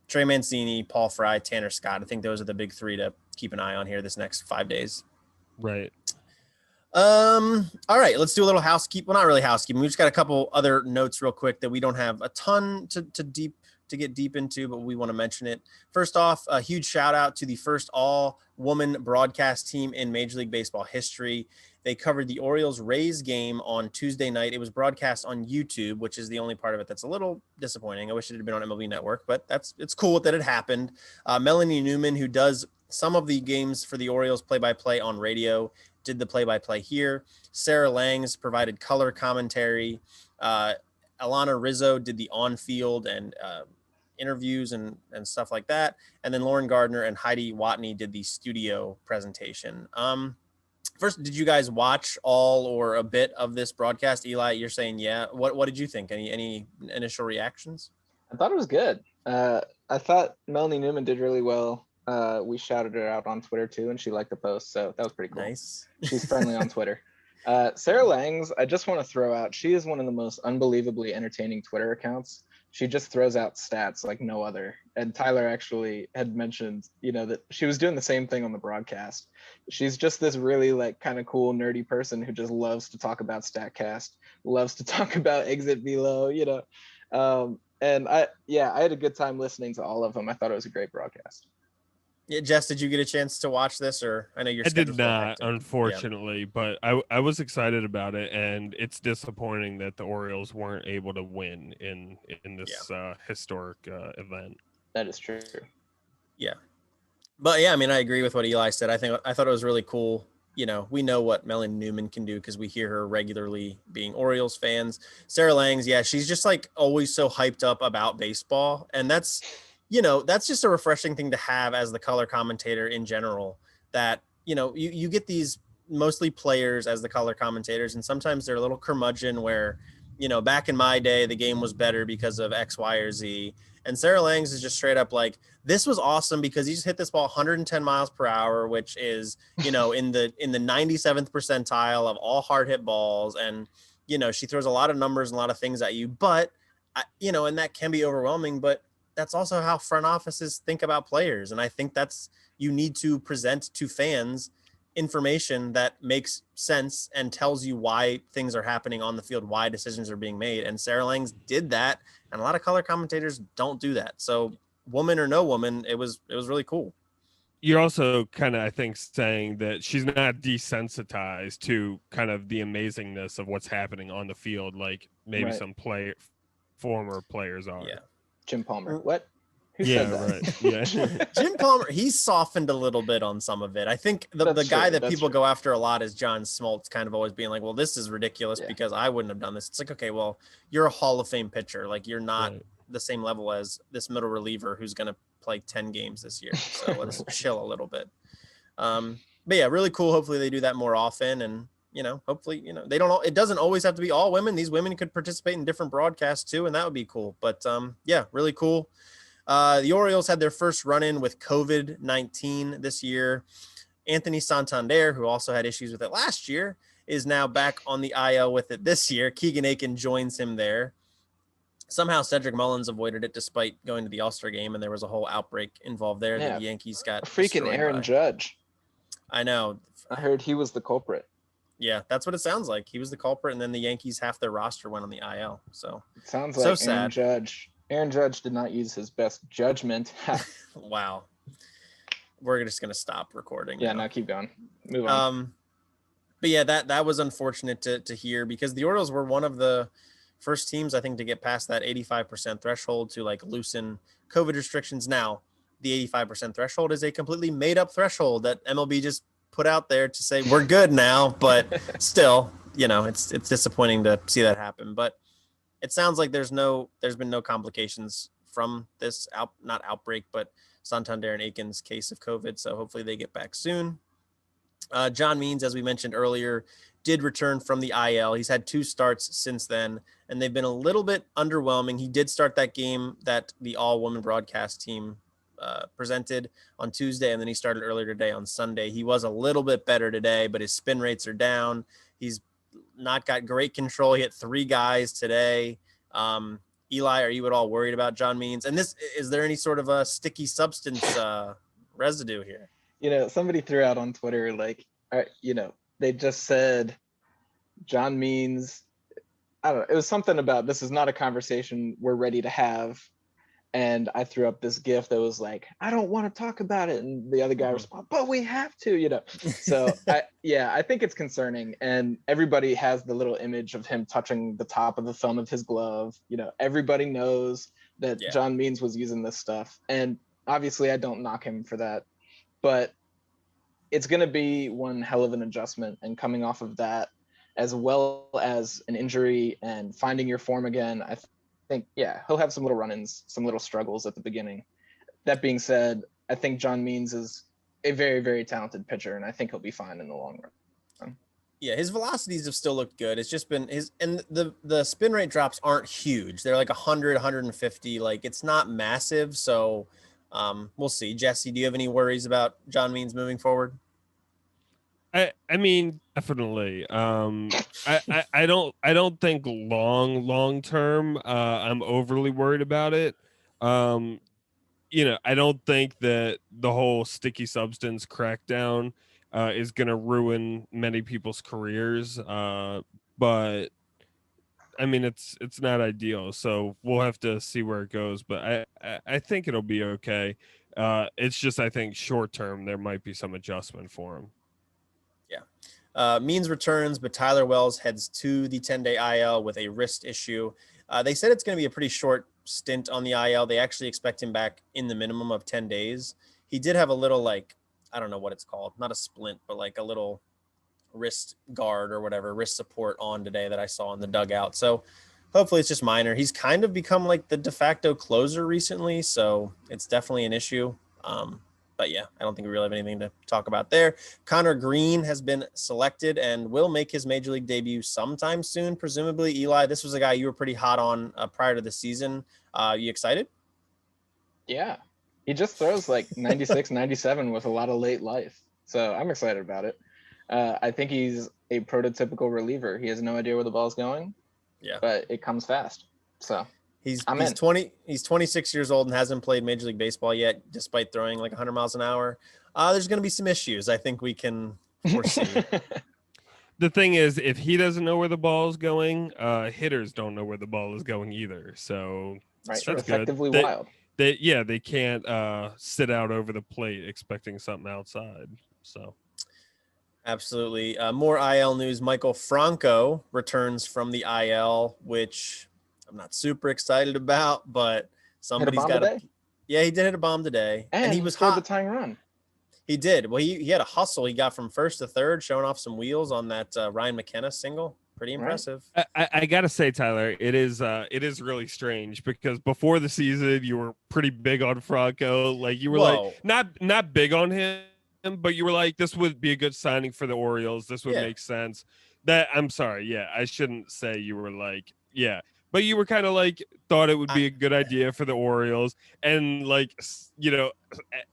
Trey Mancini, Paul Fry, Tanner Scott. I think those are the big 3 to keep an eye on here this next 5 days. Right. All right, let's do a little housekeeping. Well, not really housekeeping. We just got a couple other notes real quick that we don't have a ton to get deep into, but we want to mention it. First off, a huge shout out to the first all-woman broadcast team in Major League Baseball history. They covered the Orioles-Rays game on Tuesday night. It was broadcast on YouTube, which is the only part of it that's a little disappointing. I wish it had been on MLB Network, but it's cool that it happened. Melanie Newman, who does some of the games for the Orioles play-by-play on radio, did the play-by-play here. Sarah Langs provided color commentary. Alana Rizzo did the on-field and interviews and stuff like that. And then Lauren Gardner and Heidi Watney did the studio presentation. First, did you guys watch all or a bit of this broadcast? Eli, you're saying yeah. What did you think? Any initial reactions? I thought it was good. I thought Melanie Newman did really well. We shouted her out on Twitter too, and she liked the post, so that was pretty cool. Nice. She's friendly on Twitter. Sarah Langs, I just want to throw out, she is one of the most unbelievably entertaining Twitter accounts. She just throws out stats like no other. And Tyler actually had mentioned, that she was doing the same thing on the broadcast. She's just this really like kind of cool, nerdy person who just loves to talk about StatCast, loves to talk about Exit Velo, and I had a good time listening to all of them. I thought it was a great broadcast. Yeah, Jess, did you get a chance to watch this, or I know you're? I did not, unfortunately, but I was excited about it, and it's disappointing that the Orioles weren't able to win in this historic event. That is true. Yeah, but yeah, I mean, I agree with what Eli said. I thought it was really cool. We know what Melanie Newman can do because we hear her regularly being Orioles fans. Sarah Langs, she's just like always so hyped up about baseball, and that's just a refreshing thing to have as the color commentator in general, that, you get these mostly players as the color commentators, and sometimes they're a little curmudgeon where, back in my day, the game was better because of X, Y, or Z. And Sarah Langs is just straight up like, this was awesome because he just hit this ball 110 miles per hour, which is, in the 97th percentile of all hard hit balls. And, she throws a lot of numbers and a lot of things at you, but, and that can be overwhelming, but that's also how front offices think about players. And I think you need to present to fans information that makes sense and tells you why things are happening on the field, why decisions are being made. And Sarah Langs did that. And a lot of color commentators don't do that. So woman or no woman, it was really cool. You're also kind of, I think, saying that she's not desensitized to kind of the amazingness of what's happening on the field, like maybe some former players are. Yeah. Jim Palmer. What? Who said that? Right. Yeah. Jim Palmer, he's softened a little bit on some of it. I think the guy that people go after a lot is John Smoltz, kind of always being like, well, this is ridiculous because I wouldn't have done this. It's like, okay, well, you're a Hall of Fame pitcher. Like, you're not the same level as this middle reliever who's going to play 10 games this year. So let's chill a little bit. But yeah, really cool. Hopefully they do that more often. And, hopefully, it doesn't always have to be all women. These women could participate in different broadcasts too. And that would be cool. But yeah, really cool. The Orioles had their first run-in with COVID-19 this year. Anthony Santander, who also had issues with it last year, is now back on the IL with it this year. Keegan Aiken joins him there. Somehow Cedric Mullins avoided it despite going to the All-Star game, and there was a whole outbreak involved there. Yeah. The Yankees got freaking Aaron Judge. I know. I heard he was the culprit. Yeah, that's what it sounds like. He was the culprit, and then the Yankees, half their roster went on the IL. So it sounds like Aaron Judge. Aaron Judge did not use his best judgment. Wow. We're just going to stop recording. Yeah, now keep going. Move on. But yeah, that was unfortunate to hear because the Orioles were one of the first teams, I think, to get past that 85% threshold to like loosen COVID restrictions. Now, the 85% threshold is a completely made up threshold that MLB just put out there to say we're good now, but still, it's disappointing to see that happen. But it sounds like there's been no complications from this not outbreak, but Santander and Aiken's case of COVID. So hopefully they get back soon. John Means, as we mentioned earlier, did return from the IL. He's had 2 starts since then, and they've been a little bit underwhelming. He did start that game that the all-woman broadcast team presented on Tuesday, and then he started earlier today on Sunday. He was a little bit better today, but his spin rates are down. He's not got great control. He hit 3 guys today. Eli, are you at all worried about John Means? And is there any sort of a sticky substance residue here? Somebody threw out on Twitter, like, they just said John Means, I don't know. It was something about this is not a conversation we're ready to have. And I threw up this GIF that was like, I don't want to talk about it. And the other guy responded, but we have to, So I think it's concerning. And everybody has the little image of him touching the top of the thumb of his glove. Everybody knows that John Means was using this stuff. And obviously I don't knock him for that, but it's going to be one hell of an adjustment. And coming off of that, as well as an injury and finding your form again, I think, he'll have some little run-ins, some little struggles at the beginning. That being said, I think John Means is a very, very talented pitcher, and I think he'll be fine in the long run. Yeah, his velocities have still looked good. It's just been the spin rate drops aren't huge. They're like 100, 150. Like, it's not massive. So we'll see. Jesse, do you have any worries about John Means moving forward? I mean, definitely. I don't think long term I'm overly worried about it. I don't think that the whole sticky substance crackdown is going to ruin many people's careers. But I mean, it's not ideal, so we'll have to see where it goes. But I think it'll be okay. It's just, I think short term there might be some adjustment for him. Means returns, but Tyler Wells heads to the 10-day IL with a wrist issue. They said it's going to be a pretty short stint on the IL. They actually expect him back in the minimum of 10 days. He did have a little, I don't know what it's called, not a splint, but like a little wrist guard or whatever, wrist support on today that I saw in the dugout. So hopefully it's just minor. He's kind of become like the de facto closer recently, so it's definitely an issue. But yeah, I don't think we really have anything to talk about there. Connor Green has been selected and will make his major league debut sometime soon, presumably. Eli, this was a guy you were pretty hot on prior to the season. You excited? Yeah. He just throws like 96, 97 with a lot of late life. So I'm excited about it. I think he's a prototypical reliever. He has no idea where the ball's going. Yeah. But it comes fast. So He's I'm in. 26 years old and hasn't played Major League Baseball yet, despite throwing like 100 miles an hour. There's going to be some issues I think we can foresee. The thing is, if he doesn't know where the ball is going, hitters don't know where the ball is going either. So Right. that's Effectively good. wild. They can't sit out over the plate expecting something outside. So Absolutely. More IL news. Michael Franco returns from the IL, which I'm not super excited about, but somebody's got to. Yeah, he did hit a bomb today, and he was scored hot. The tying run. He did. Well, he had a hustle. He got from first to third, showing off some wheels on that Ryan McKenna single. Pretty impressive. Right. I gotta say, Tyler, it is really strange because before the season you were pretty big on Franco. Like you were like not big on him, but you were like, this would be a good signing for the Orioles. This would make sense. That I'm sorry, yeah, I shouldn't say you were like, yeah. But you were kind of like thought it would be a good idea for the Orioles, and like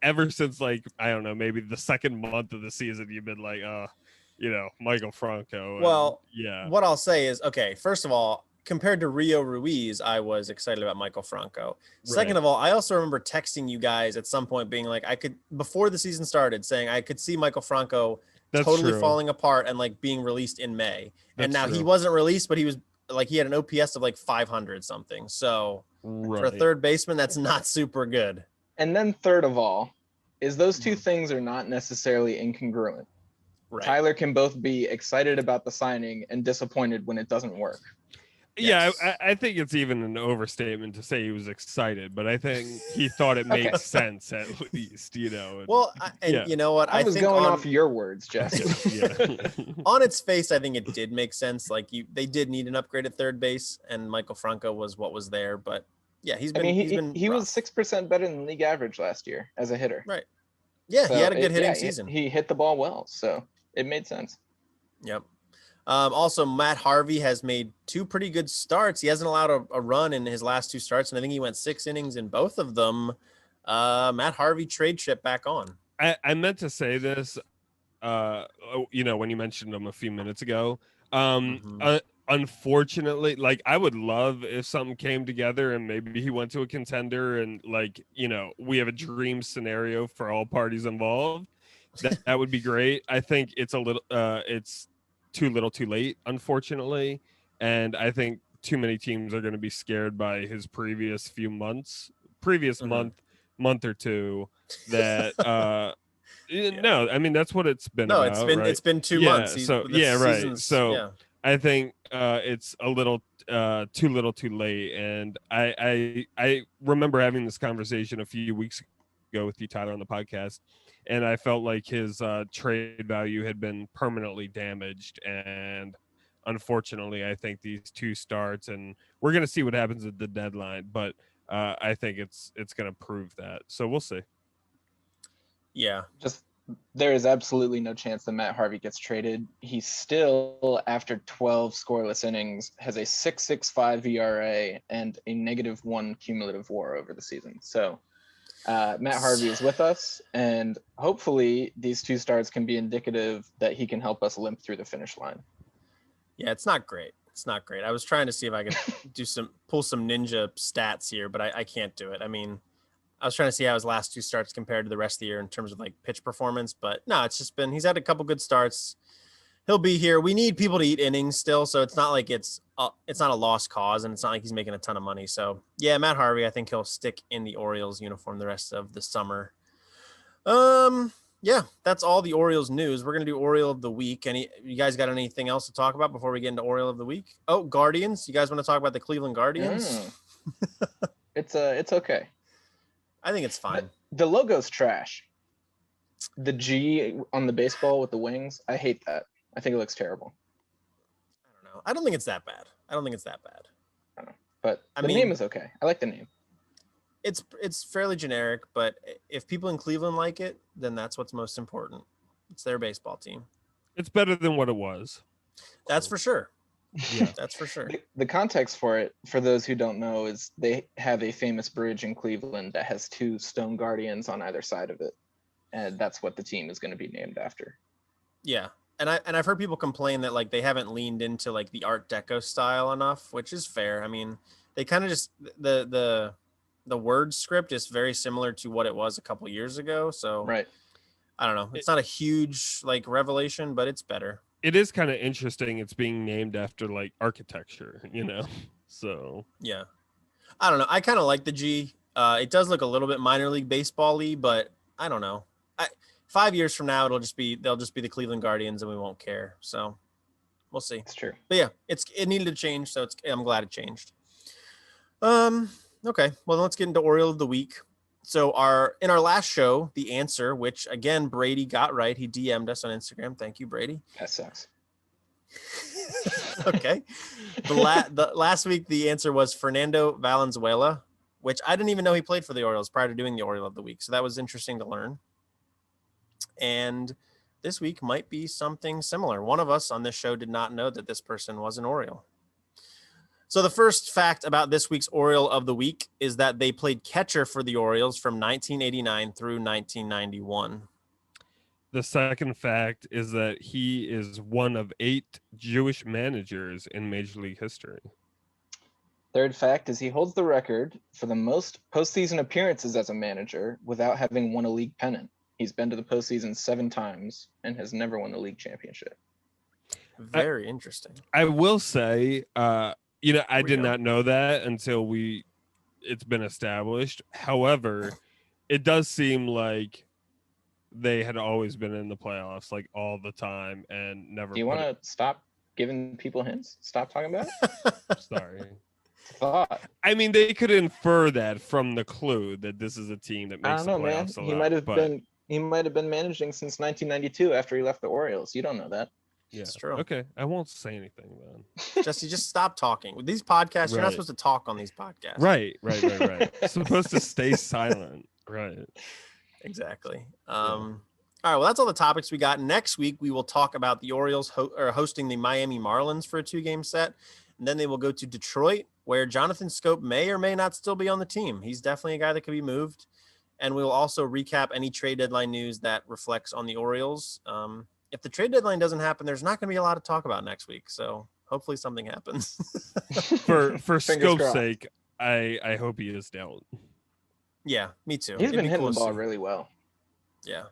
ever since like I don't know, maybe the second month of the season, you've been like, Michael Franco. Well, what I'll say is, okay, first of all, compared to Rio Ruiz, I was excited about Michael Franco. Second of all, I also remember texting you guys at some point being like, before the season started, saying I could see Michael Franco falling apart and like being released in May. And now he wasn't released, but he was like, he had an OPS of like 500 something. So for a third baseman, that's not super good. And then third of all is those two things are not necessarily incongruent. Right. Tyler can both be excited about the signing and disappointed when it doesn't work. Yes. Yeah, I think it's even an overstatement to say he was excited, but I think he thought it made sense at least, Well, you know what? I was think going off your words, Jesse. On its face, I think it did make sense. Like they did need an upgrade at third base, and Michael Franco was what was there. But yeah, he was 6% better than league average last year as a hitter. Right. Yeah, so he had a good hitting season. He hit the ball well, so it made sense. Yep. Also, Matt Harvey has made 2 pretty good starts. He hasn't allowed a run in his last 2 starts, and I think he went 6 innings in both of them. Matt Harvey trade chip back on. I meant to say this, when you mentioned him a few minutes ago. Unfortunately, like I would love if something came together and maybe he went to a contender and we have a dream scenario for all parties involved. That would be great. I think it's it's too little too late, unfortunately. And I think too many teams are going to be scared by his previous month or two that, no, I mean, that's what it's been. No, about, it's been 2 months. Right. So I think it's a little too little too late. And I remember having this conversation a few weeks ago with you, Tyler, on the podcast. And I felt like his trade value had been permanently damaged. And unfortunately, I think these 2 starts, and we're going to see what happens at the deadline, but I think it's going to prove that. So we'll see. Yeah. There is absolutely no chance that Matt Harvey gets traded. He still, after 12 scoreless innings, has a 6.65 ERA and a -1 cumulative WAR over the season. So Matt Harvey is with us, and hopefully these 2 starts can be indicative that he can help us limp through the finish line. Yeah, it's not great. I was trying to see if I could pull some ninja stats here, but I can't do it. I mean, I was trying to see how his last 2 starts compared to the rest of the year in terms of like pitch performance, but no, it's just he's had a couple good starts. He'll be here. We need people to eat innings still, so it's not like it's not a lost cause, and it's not like he's making a ton of money. So yeah, Matt Harvey, I think he'll stick in the Orioles uniform the rest of the summer. Yeah, that's all the Orioles news. We're gonna do Oriole of the week. You guys got anything else to talk about before we get into Oriole of the week? Oh, Guardians. You guys want to talk about the Cleveland Guardians? It's okay. I think it's fine. The logo's trash. The G on the baseball with the wings, I hate that. I think it looks terrible. I don't know. I don't think it's that bad. I don't know. But the name is okay. I like the name. It's fairly generic, but if people in Cleveland like it, then that's what's most important. It's their baseball team. It's better than what it was. That's for sure. Yeah. That's for sure. The context for it, for those who don't know, is they have a famous bridge in Cleveland that has 2 stone guardians on either side of it, and that's what the team is going to be named after. Yeah. And I've heard people complain that like they haven't leaned into like the Art Deco style enough, which is fair. I mean, they kind of just the word script is very similar to what it was a couple years ago. So Right. I don't know. It's not a huge like revelation, but it's better. It is kind of interesting. It's being named after like architecture, you know. So Yeah. I don't know. I kind of like the G. It does look a little bit minor league baseball-y, but I don't know. 5 years from now, they'll just be the Cleveland Guardians, and we won't care. So we'll see. It's true. But yeah, it needed to change, so I'm glad it changed. Okay, well let's get into Oriole of the Week. So in our last show, the answer, which again Brady got right, he DM'd us on Instagram. Thank you, Brady. That sucks. Okay, the last week the answer was Fernando Valenzuela, which I didn't even know he played for the Orioles prior to doing the Oriole of the Week. So that was interesting to learn. And this week might be something similar. One of us on this show did not know that this person was an Oriole. So the first fact about this week's Oriole of the Week is that they played catcher for the Orioles from 1989 through 1991. the second fact is that he is one of 8 Jewish managers in Major League history. Third fact is he holds the record for the most postseason appearances as a manager without having won a league pennant. He's been to the postseason 7 times and has never won a league championship. Very interesting. I will say, I did go. not know that until it's been established. However, it does seem like they had always been in the playoffs like all the time and never. Do you want to stop giving people hints? Stop talking about it? Sorry. Thought. I mean, they could infer that from the clue that this is a team that I makes don't know, the man. playoffs a He lot, might have but- been. He might have been managing since 1992 after he left the Orioles. You don't know that. Yeah, It's true. Okay, I won't say anything then. Jesse, just stop talking. With these podcasts, you're not Right. supposed to talk on these podcasts. Right. Supposed to stay silent. Right. Exactly. All right. Well, that's all the topics we got. Next week, we will talk about the Orioles hosting the Miami Marlins for a 2-game set. And then they will go to Detroit, where Jonathan Scope may or may not still be on the team. He's definitely a guy that could be moved. And we will also recap any trade deadline news that reflects on the Orioles. If the trade deadline doesn't happen, there's not going to be a lot to talk about next week. So hopefully something happens. For Fingers Scope's crossed. sake, I hope he is dealt. Yeah, me too. He's It'd been be hitting cool the to ball see. really well. Yeah.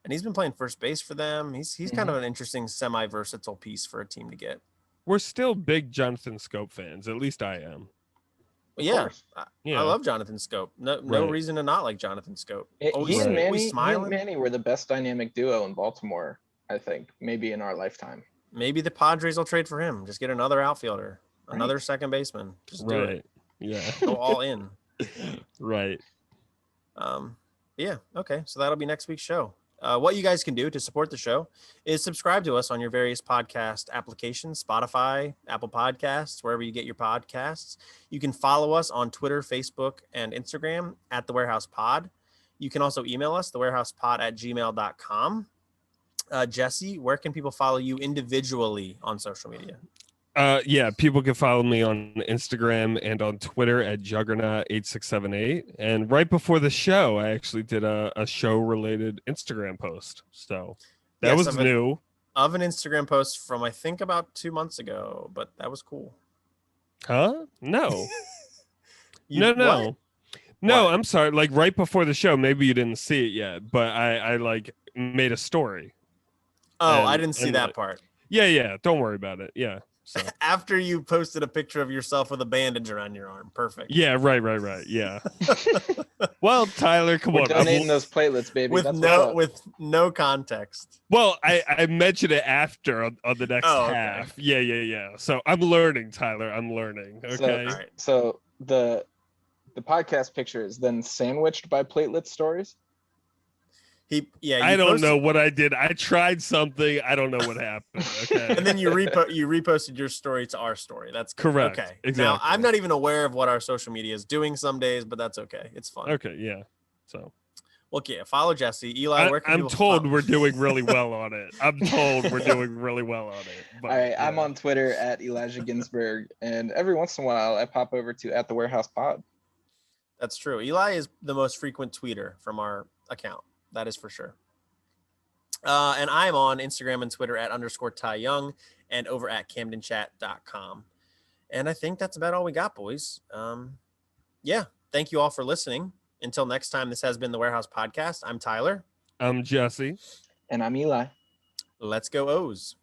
And he's been playing first base for them. He's kind of an interesting semi-versatile piece for a team to get. We're still big Jonathan Scope fans. At least I am. But yeah, course. Yeah. I love Jonathan Scope. No Right. reason to not like Jonathan Scope. He Always, and Right. always Manny, smiling. Manny were the best dynamic duo in Baltimore, I think, maybe in our lifetime. Maybe the Padres will trade for him. Just get another outfielder, Right. another second baseman. Just do Right. it. Yeah. Go all in. Right. Yeah. Okay. So that'll be next week's show. What you guys can do to support the show is subscribe to us on your various podcast applications, Spotify, Apple Podcasts, wherever you get your podcasts. You can follow us on Twitter, Facebook, and Instagram at The Warehouse Pod. You can also email us, thewarehousepod@gmail.com. Jesse, where can people follow you individually on social media? Yeah, people can follow me on Instagram and on Twitter at Juggernaut8678. And right before the show, I actually did a show related Instagram post. So that Yes, was new. Of an Instagram post from, I think, about 2 months ago, but that was cool. Huh? No. What? No, What? I'm sorry. Like right before the show, maybe you didn't see it yet, but I like made a story. Oh, I And- didn't see and, that like, part. Yeah. Don't worry about it. Yeah. So After you posted a picture of yourself with a bandage around your arm. Perfect. yeah, right. Yeah. Well, Tyler, come We're on. donating those platelets, baby. With That's what's with up. no context. Well, I mentioned it after on the next Oh, okay. half. Yeah. So I'm learning, Tyler. I'm learning. Okay. All right. So the podcast picture is then sandwiched by platelet stories. I don't know what I did. I tried something. I don't know what happened. Okay. And then you reposted your story to our story. That's good. Correct. Okay. Now Exactly. I'm not even aware of what our social media is doing some days, but that's okay. It's fun. Okay. Yeah. So Okay, follow Jesse. Eli, where can I'm people told follow- we're doing really well on it. I'm told we're doing really well on it. But, All right, I'm yeah. on Twitter at Elijah Ginsburg, and every once in a while I pop over to at the Warehouse Pod. That's true. Eli is the most frequent tweeter from our account. That is for sure. And I'm on Instagram and Twitter at _Ty Young and over at CamdenChat.com. And I think that's about all we got, boys. Yeah. Thank you all for listening. Until next time, this has been the Warehouse Podcast. I'm Tyler. I'm Jesse. And I'm Eli. Let's go O's.